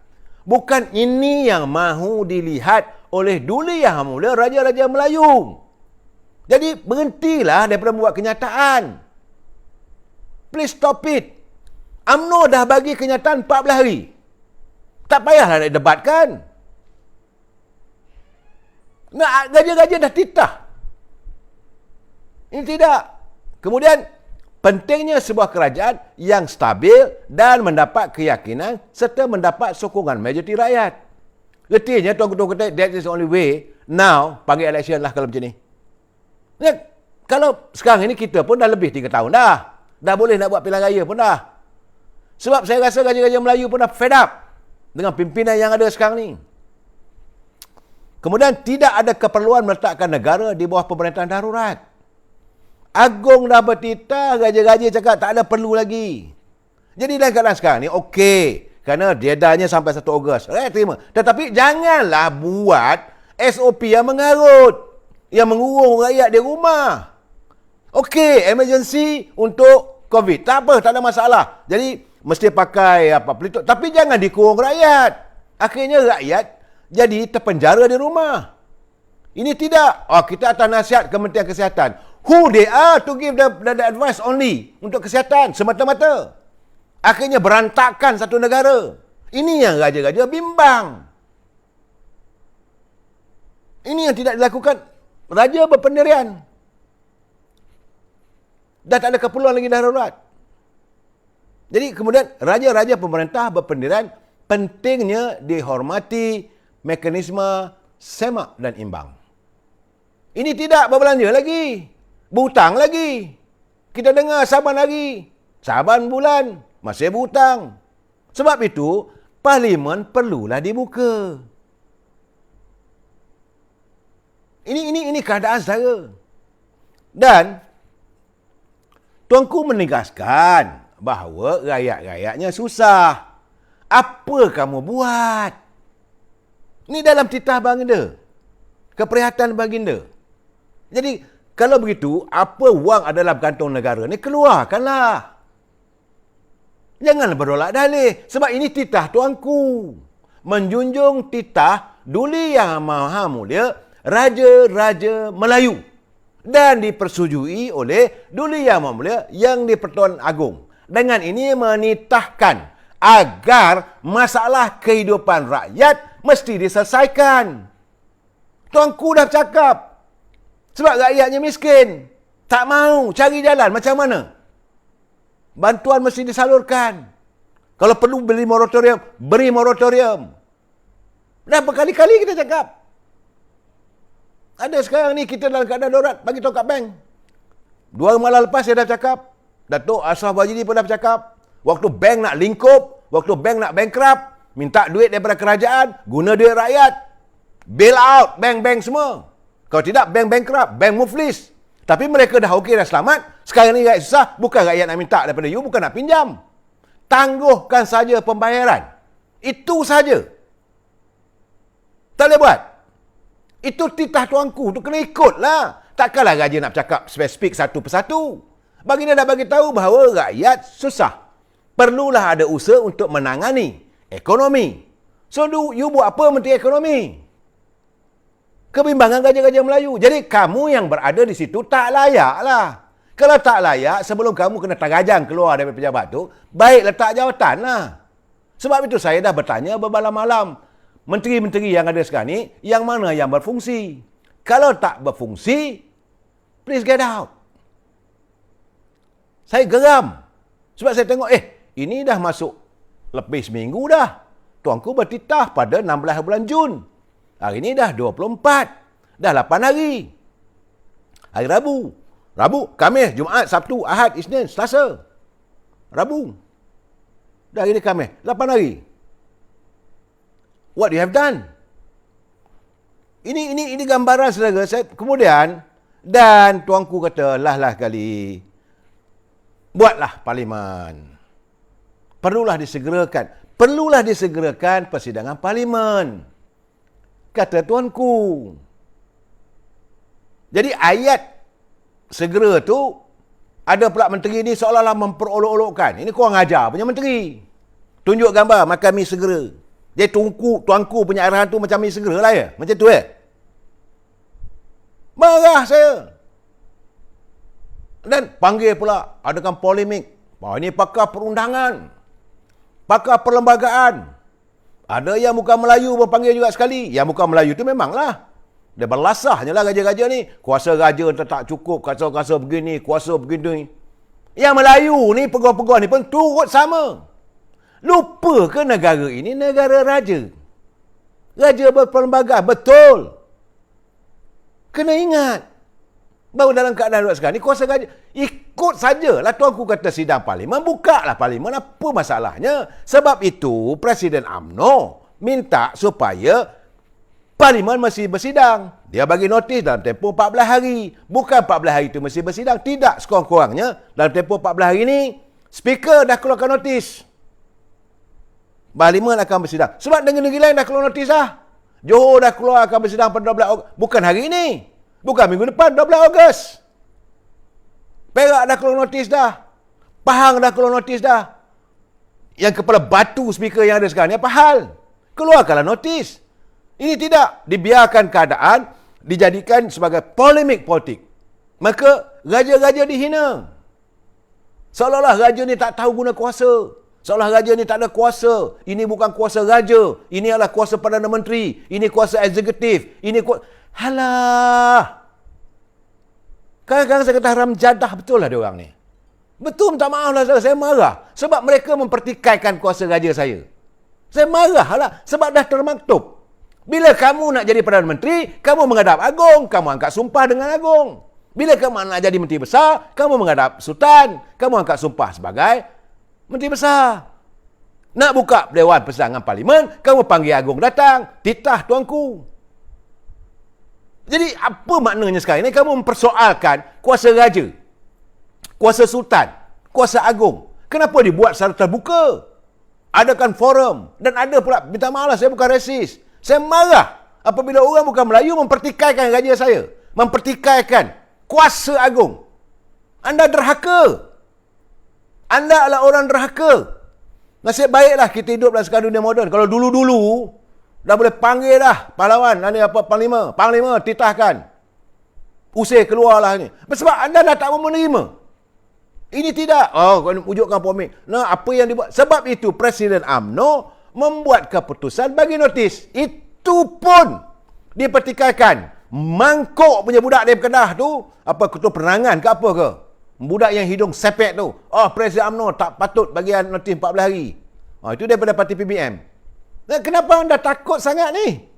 [SPEAKER 1] Bukan ini yang mahu dilihat oleh dulu yang mula Raja-Raja Melayu. Jadi, berhentilah daripada membuat kenyataan. Please stop it. UMNO dah bagi kenyataan 14 hari. Tak payahlah nak debatkan. Raja-raja dah titah. Ini tidak. Kemudian, pentingnya sebuah kerajaan yang stabil dan mendapat keyakinan serta mendapat sokongan majoriti rakyat. Artinya, tuan-tuan kata, that is the only way. Now, panggil election lah kalau macam ni. Ya, kalau sekarang ini kita pun dah lebih 3 tahun dah. Dah boleh nak buat pilihan raya pun dah. Sebab saya rasa Raja-Raja Melayu pun dah fed up dengan pimpinan yang ada sekarang ni. Kemudian, tidak ada keperluan meletakkan negara di bawah pemerintahan darurat. Agung dah bertitah, Raja-Raja cakap tak ada perlu lagi. Jadi dalam keadaan sekarang ni, okey. Kerana deadline-nya sampai 1 Ogos. Terima. Tetapi janganlah buat SOP yang mengarut. Yang mengurung rakyat di rumah. Okey, emergency untuk COVID. Tak apa, tak ada masalah. Jadi, mesti pakai pelitup. Tapi jangan dikurung rakyat. Akhirnya rakyat jadi terpenjara di rumah. Ini tidak. Kita atas nasihat Kementerian Kesihatan. Who they are to give the advice only untuk kesihatan semata-mata. Akhirnya berantakan satu negara. Ini yang raja-raja bimbang. Ini yang tidak dilakukan. Raja berpendirian. Dah tak ada keperluan lagi darurat. Jadi kemudian raja-raja pemerintah berpendirian pentingnya dihormati mekanisme semak dan imbang. Ini tidak berbelanja lagi. Berhutang lagi. Kita dengar Saban lagi. Saban bulan. Masih berhutang. Sebab itu, Parlimen perlulah dibuka. Ini keadaan saya. Dan, tuanku menegaskan bahawa rakyat-rakyatnya susah. Apa kamu buat? Ini dalam titah baginda. Keprihatan baginda. Jadi, kalau begitu, apa wang ada dalam kantong negara ni, keluarkanlah. Jangan berolak dalih. Sebab ini titah tuanku. Menjunjung titah Duli Yang Maha Mulia Raja-Raja Melayu. Dan dipersetujui oleh Duli Yang Maha Mulia yang di-Pertuan Agong. Dengan ini menitahkan agar masalah kehidupan rakyat mesti diselesaikan. Tuanku dah cakap. Sebab rakyatnya miskin. Tak mau cari jalan macam mana? Bantuan mesti disalurkan. Kalau perlu beri moratorium, beri moratorium. Dah berkali-kali kita cakap. Ada sekarang ni kita dalam keadaan darurat, bagi tahu kat bank. 2 malam lepas saya dah cakap. Datuk Ashraf Wajidi pun dah bercakap. Waktu bank nak lingkup, waktu bank nak bankrupt, minta duit daripada kerajaan, guna duit rakyat. Bail out bank-bank semua. Kalau tidak, bank bankrupt, bank muflis. Tapi mereka dah okey, dah selamat. Sekarang ni rakyat susah, bukan rakyat nak minta daripada you, bukan nak pinjam. Tangguhkan saja pembayaran. Itu saja. Tak boleh buat. Itu titah tuanku, tu kena ikutlah. Takkanlah raja nak bercakap spesifik satu persatu. Baginda dah bagi tahu bahawa rakyat susah. Perlulah ada usaha untuk menangani ekonomi. So, you buat apa Menteri Ekonomi? Kebimbangan raja-raja Melayu. Jadi, kamu yang berada di situ tak layaklah. Kalau tak layak, sebelum kamu kena tergajang keluar daripada pejabat tu, baik letak jawatanlah. Sebab itu saya dah bertanya bermalam-malam. Menteri-menteri yang ada sekarang ni, yang mana yang berfungsi? Kalau tak berfungsi, please get out. Saya geram. Sebab saya tengok, ini dah masuk lebih seminggu dah. Tuanku bertitah pada 16 bulan Jun. Hari ini dah 24. Dah 8 hari. Hari Rabu, Khamis, Jumaat, Sabtu, Ahad, Isnin, Selasa. Rabu. Dah hari ini Khamis. 8 hari. What you have done? Ini gambaran saudara. Kemudian, dan tuanku kata, lah kali, buatlah parlimen. Perlulah disegerakan persidangan parlimen. Kata tuanku. Jadi ayat segera tu, ada pula menteri ni seolah-olah memperolok-olokkan. Ini kurang ajar punya menteri. Tunjuk gambar makan mi segera. Jadi tuanku punya arahan tu macam mi segera lah ya. Macam tu Marah saya. Dan panggil pula, adakan polemik. Ini pakar perundangan. Pakar perlembagaan. Ada yang bukan Melayu berpanggil juga sekali. Yang bukan Melayu tu memanglah. Dia berlasahnya lah raja-raja ni. Kuasa raja tak cukup. Kuasa begini, kuasa begini. Yang Melayu ni, peguam-peguam ni pun turut sama. Lupa ke negara ini negara raja? Raja berperlembagaan. Betul. Kena ingat. Baru dalam keadaan darurat sekarang ni, kuasa raja. Ikut sajalah tuanku kata sidang parlimen. Bukalah parlimen. Apa masalahnya? Sebab itu, Presiden UMNO minta supaya parlimen mesti bersidang. Dia bagi notis dalam tempoh 14 hari. Bukan 14 hari itu mesti bersidang. Tidak, sekurang-kurangnya dalam tempoh 14 hari ini, speaker dah keluarkan notis. Parlimen akan bersidang. Sebab negeri-negeri lain dah keluar notis dah. Johor dah keluar akan bersidang pada 12 Ogos. Bukan hari ini. Bukan minggu depan, 12 Ogos. Perak dah keluar notis dah. Pahang dah keluar notis dah. Yang kepala batu speaker yang ada sekarang ni apa hal? Keluarkanlah notis. Ini tidak dibiarkan keadaan dijadikan sebagai polemik politik. Maka raja-raja dihina. Seolah-olah raja ni tak tahu guna kuasa. Seolah raja ni tak ada kuasa. Ini bukan kuasa raja. Ini adalah kuasa Perdana Menteri. Ini kuasa eksekutif. Ini kuasa... Halah. Kadang-kadang saya kata haram jadah betul lah diorang ni. Betul, minta maaf lah saya marah. Sebab mereka mempertikaikan kuasa raja saya. Saya marah lah. Sebab dah termaktub. Bila kamu nak jadi Perdana Menteri, kamu menghadap Agong. Kamu angkat sumpah dengan Agong. Bila kamu nak jadi Menteri Besar, kamu menghadap Sultan. Kamu angkat sumpah sebagai Menteri Besar. Nak buka Dewan Persidangan Parlimen, kamu panggil Agong datang. Titah tuanku. Jadi apa maknanya sekarang ini kamu mempersoalkan kuasa raja, kuasa sultan, kuasa agung. Kenapa dibuat secara terbuka? Adakan forum. Dan ada pula, minta maaf lah, saya bukan rasis. Saya marah apabila orang bukan Melayu mempertikaikan raja saya. Mempertikaikan kuasa agung. Anda derhaka. Anda adalah orang derhaka. Nasib baiklah kita hidup dalam sekarang dunia moden. Kalau dulu-dulu, dah boleh panggil dah pahlawan, panglima titahkan. Usir keluarlah ni. Sebab anda dah tak mau menerima. Ini tidak. Oh, wujudkan polemik. Nah, apa yang dibuat? Sebab itu Presiden UMNO membuat keputusan bagi notis. Itu pun dipertikaikan. Mangkuk punya budak dari Kedah tu, apa ketua penerangan ke apa ke? Budak yang hidung sepek tu. Oh, Presiden UMNO tak patut bagi notis 14 hari. Oh, itu daripada parti PBM. Nah, kenapa anda takut sangat ni?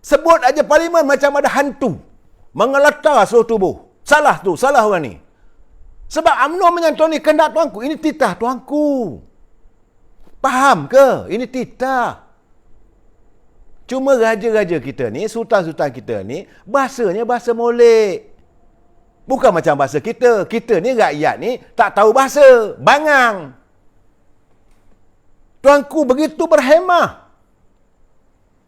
[SPEAKER 1] Sebut aja parlimen macam ada hantu. Mengeletar seluruh tubuh. Salah tu, salah orang ni. Sebab UMNO menyantuni kehendak tuanku. Ini titah tuanku. Faham ke? Ini titah. Cuma raja-raja kita ni, sultan-sultan kita ni, bahasanya bahasa molek. Bukan macam bahasa kita. Kita ni, rakyat ni, tak tahu bahasa. Bangang. Tuanku begitu berhemah.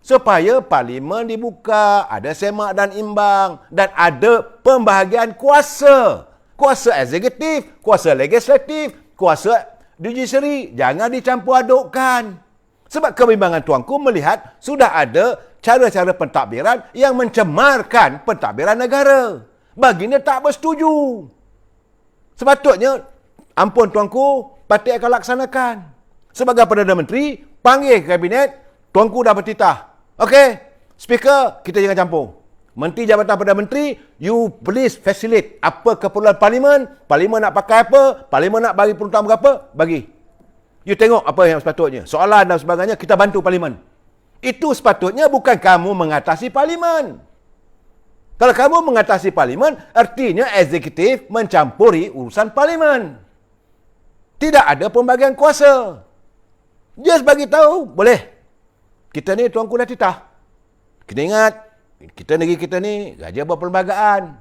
[SPEAKER 1] Supaya parlimen dibuka, ada semak dan imbang, dan ada pembahagian kuasa. Kuasa eksekutif, kuasa legislatif, kuasa judiciary. Jangan dicampur adukkan. Sebab kebimbangan tuanku melihat sudah ada cara-cara pentadbiran yang mencemarkan pentadbiran negara. Baginda tak bersetuju. Sepatutnya, ampun tuanku, parti akan laksanakan. Sebagai Perdana Menteri, panggil kabinet, tuanku dah bertitah. Okey, Speaker, kita jangan campur. Menteri Jabatan Perdana Menteri, you please facilitate apa keperluan parlimen, parlimen nak pakai apa, parlimen nak bagi peruntukan berapa, bagi. You tengok apa yang sepatutnya. Soalan dan sebagainya, kita bantu parlimen. Itu sepatutnya bukan kamu mengatasi parlimen. Kalau kamu mengatasi parlimen, artinya eksekutif mencampuri urusan parlimen. Tidak ada pembagian kuasa. Just bagi tahu, boleh. Kita ni tuanku dah titah. Kita ingat, negeri kita ni raja berperlembagaan.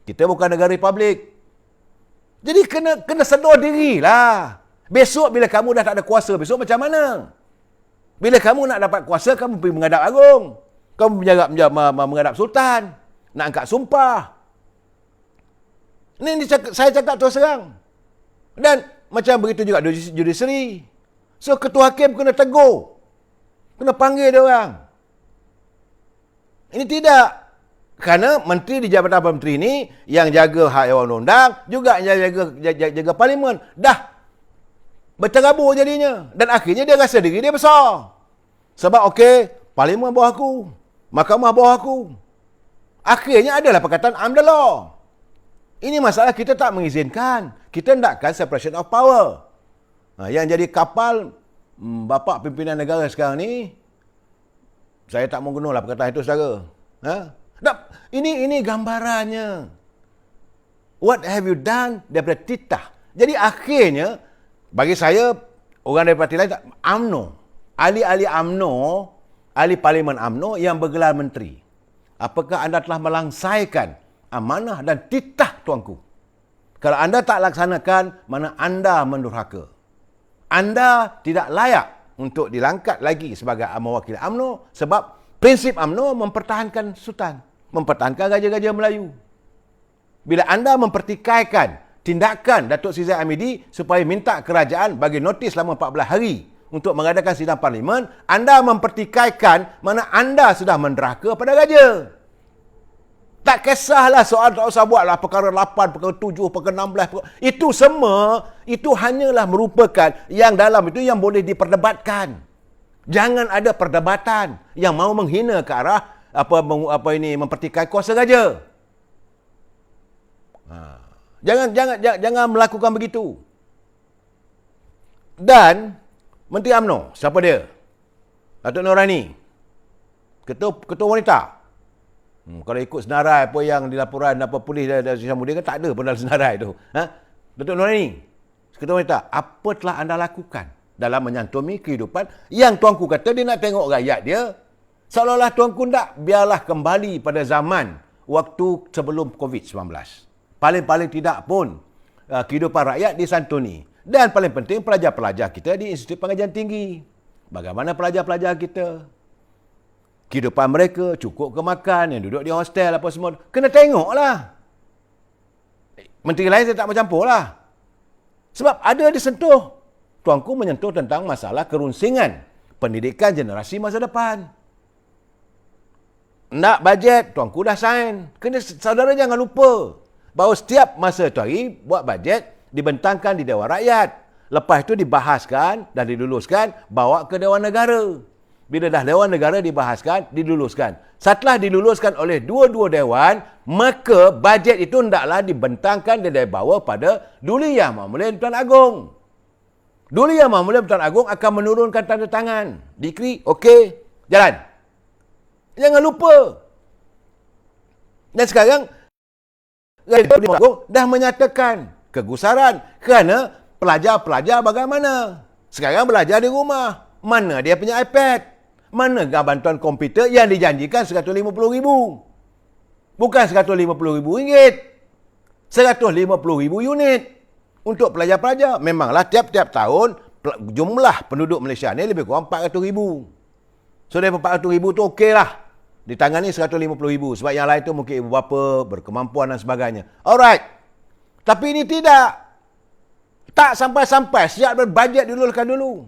[SPEAKER 1] Kita bukan negara republik. Jadi kena sedar dirilah. Besok bila kamu dah tak ada kuasa, besok macam mana? Bila kamu nak dapat kuasa, kamu pergi menghadap agung. Kamu menghadap sultan. Nak angkat sumpah. Ini saya cakap terus terang. Dan macam begitu juga judiciary. So ketua hakim kena tegur. Kena panggil dia orang. Ini tidak. Kerana menteri di Jabatan Perdana Menteri ni yang jaga hak undang-undang, juga yang jaga parlimen. Dah berterabur jadinya. Dan akhirnya dia rasa diri dia besar. Sebab okey, parlimen bawah aku. Mahkamah bawah aku. Akhirnya adalah perkataan I'm the law. Ini masalah kita tak mengizinkan. Kita hendakkan separation of power. Yang jadi kapal, bapa pimpinan negara sekarang ni, saya tak mau gunalah perkataan itu saudara. Ini gambarannya. What have you done daripada titah. Jadi akhirnya, bagi saya, orang dari parti lain, UMNO, ahli-ahli UMNO, ahli parlimen UMNO yang bergelar menteri. Apakah anda telah melangsaikan amanah dan titah tuanku? Kalau anda tak laksanakan, mana anda mendurhaka. Anda tidak layak untuk dilangkat lagi sebagai mewakili UMNO sebab prinsip UMNO mempertahankan sultan, mempertahankan raja-raja Melayu. Bila anda mempertikaikan tindakan Datuk Seri Zahid Hamidi supaya minta kerajaan bagi notis selama 14 hari untuk mengadakan sidang parlimen, anda mempertikaikan mana anda sudah menderhaka pada raja. Tak kisahlah soal, tak usah buatlah perkara 8, perkara 7, perkara 16. Itu semua, itu hanyalah merupakan yang dalam itu yang boleh diperdebatkan. Jangan ada perdebatan yang mau menghina ke arah mempertikaikan kuasa raja. Jangan melakukan begitu. Dan Menteri UMNO, siapa dia? Datuk Norani. Ketua wanita. Kalau ikut senarai apa yang dilaporan polis dari Sri Samudera kan tak ada pun dalam senarai tu. Datuk Norani, Ketua wanita, apa telah anda lakukan dalam menyantuni kehidupan yang tuanku kata dia nak tengok rakyat dia? Seolah-olah tuanku tak, biarlah kembali pada zaman waktu sebelum COVID-19. Paling-paling tidak pun kehidupan rakyat disantuni. Dan paling penting pelajar-pelajar kita di Institut Pengajian Tinggi. Bagaimana pelajar-pelajar kita? Kehidupan mereka cukup ke makan, yang duduk di hostel apa semua. Kena tengoklah. Menteri lain saya tak mencampur lah. Sebab ada disentuh. Tuanku menyentuh tentang masalah kerunsingan pendidikan generasi masa depan. Nak bajet, tuanku dah sign. Kena saudara jangan lupa bahawa setiap masa tu hari buat bajet dibentangkan di Dewan Rakyat. Lepas itu dibahaskan dan diluluskan, bawa ke Dewan Negara. Bila dah Dewan Negara dibahaskan, diluluskan. Setelah diluluskan oleh dua-dua dewan, maka bajet itu hendaklah dibentangkan dan dibawa pada Duli Yang Mahmulia Tuan Agong. Duli Yang Mahmulia Tuan Agong akan menurunkan tanda tangan. Dikri, okey, jalan. Jangan lupa. Dan sekarang, Duli Yang Agong dah menyatakan kegusaran kerana pelajar-pelajar bagaimana. Sekarang belajar di rumah. Mana dia punya iPad? Mana bantuan komputer yang dijanjikan RM150,000? Bukan RM150,000. RM150,000 unit untuk pelajar-pelajar. Memanglah tiap-tiap tahun jumlah penduduk Malaysia ni lebih kurang 400,000. So daripada 400,000 tu okeylah. Ditangani RM150,000. Sebab yang lain tu mungkin ibu bapa, berkemampuan dan sebagainya. Alright. Tapi ini tidak. Tak sampai-sampai. Sejak berbajet diluluskan dulu.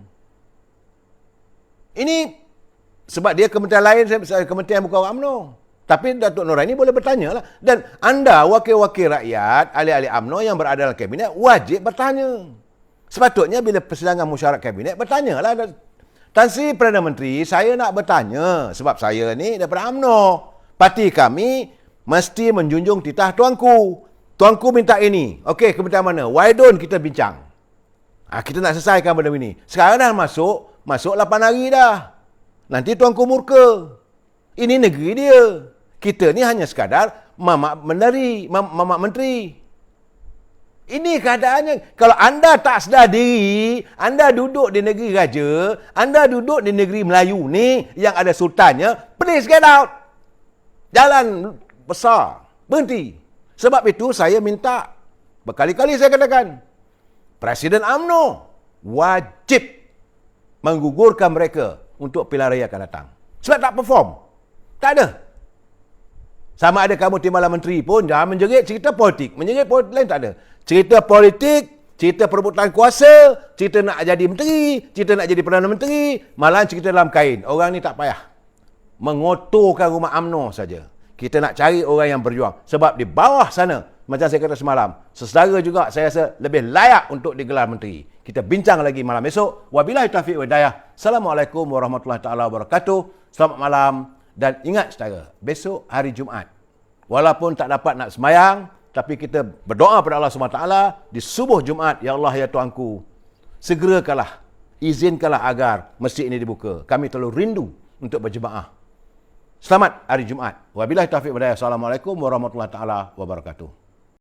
[SPEAKER 1] Ini sebab dia kementerian lain, kementerian bukan orang UMNO. Tapi Datuk Noraini boleh bertanya lah. Dan anda, wakil-wakil rakyat, ahli-ahli UMNO yang berada dalam kabinet, wajib bertanya. Sepatutnya bila persidangan mesyuarat kabinet, bertanya lah. Tan Sri Perdana Menteri, saya nak bertanya. Sebab saya ni daripada UMNO. Parti kami mesti menjunjung titah tuanku. Tuanku minta ini. Okey, kementerian mana? Why don't kita bincang? Kita nak selesaikan benda ini. Sekarang dah masuk 8 hari dah. Nanti tuanku murka. Ini negeri dia. Kita ni hanya sekadar mamak menteri. Ini keadaannya. Kalau anda tak sedar diri, anda duduk di negeri raja, anda duduk di negeri Melayu ni yang ada sultannya, please get out. Jalan besar. Berhenti. Sebab itu saya minta, berkali-kali saya katakan, Presiden UMNO wajib menggugurkan mereka untuk pilihan raya akan datang. Sebab tak perform. Tak ada. Sama ada kamu timbalan menteri pun, jangan menjerit cerita politik. Menjerit politik lain tak ada. Cerita politik, cerita perebutan kuasa, cerita nak jadi menteri, cerita nak jadi Perdana Menteri, malah cerita dalam kain. Orang ni tak payah. Mengotorkan rumah UMNO saja. Kita nak cari orang yang berjuang. Sebab di bawah sana, macam saya kata semalam, sesedara juga saya rasa lebih layak untuk digelar menteri. Kita bincang lagi malam esok. Wabillahi taufiq wal hidayah. Assalamualaikum warahmatullahi taala wabarakatuh. Selamat malam dan ingat saudara, besok hari Jumaat. Walaupun tak dapat nak semayang, tapi kita berdoa pada Allah SWT di subuh Jumaat, ya Allah ya Tuanku, segerakanlah, izinkanlah agar masjid ini dibuka. Kami terlalu rindu untuk berjemaah. Selamat hari Jumaat. Wabillahi taufiq wal hidayah. Assalamualaikum warahmatullahi taala wabarakatuh.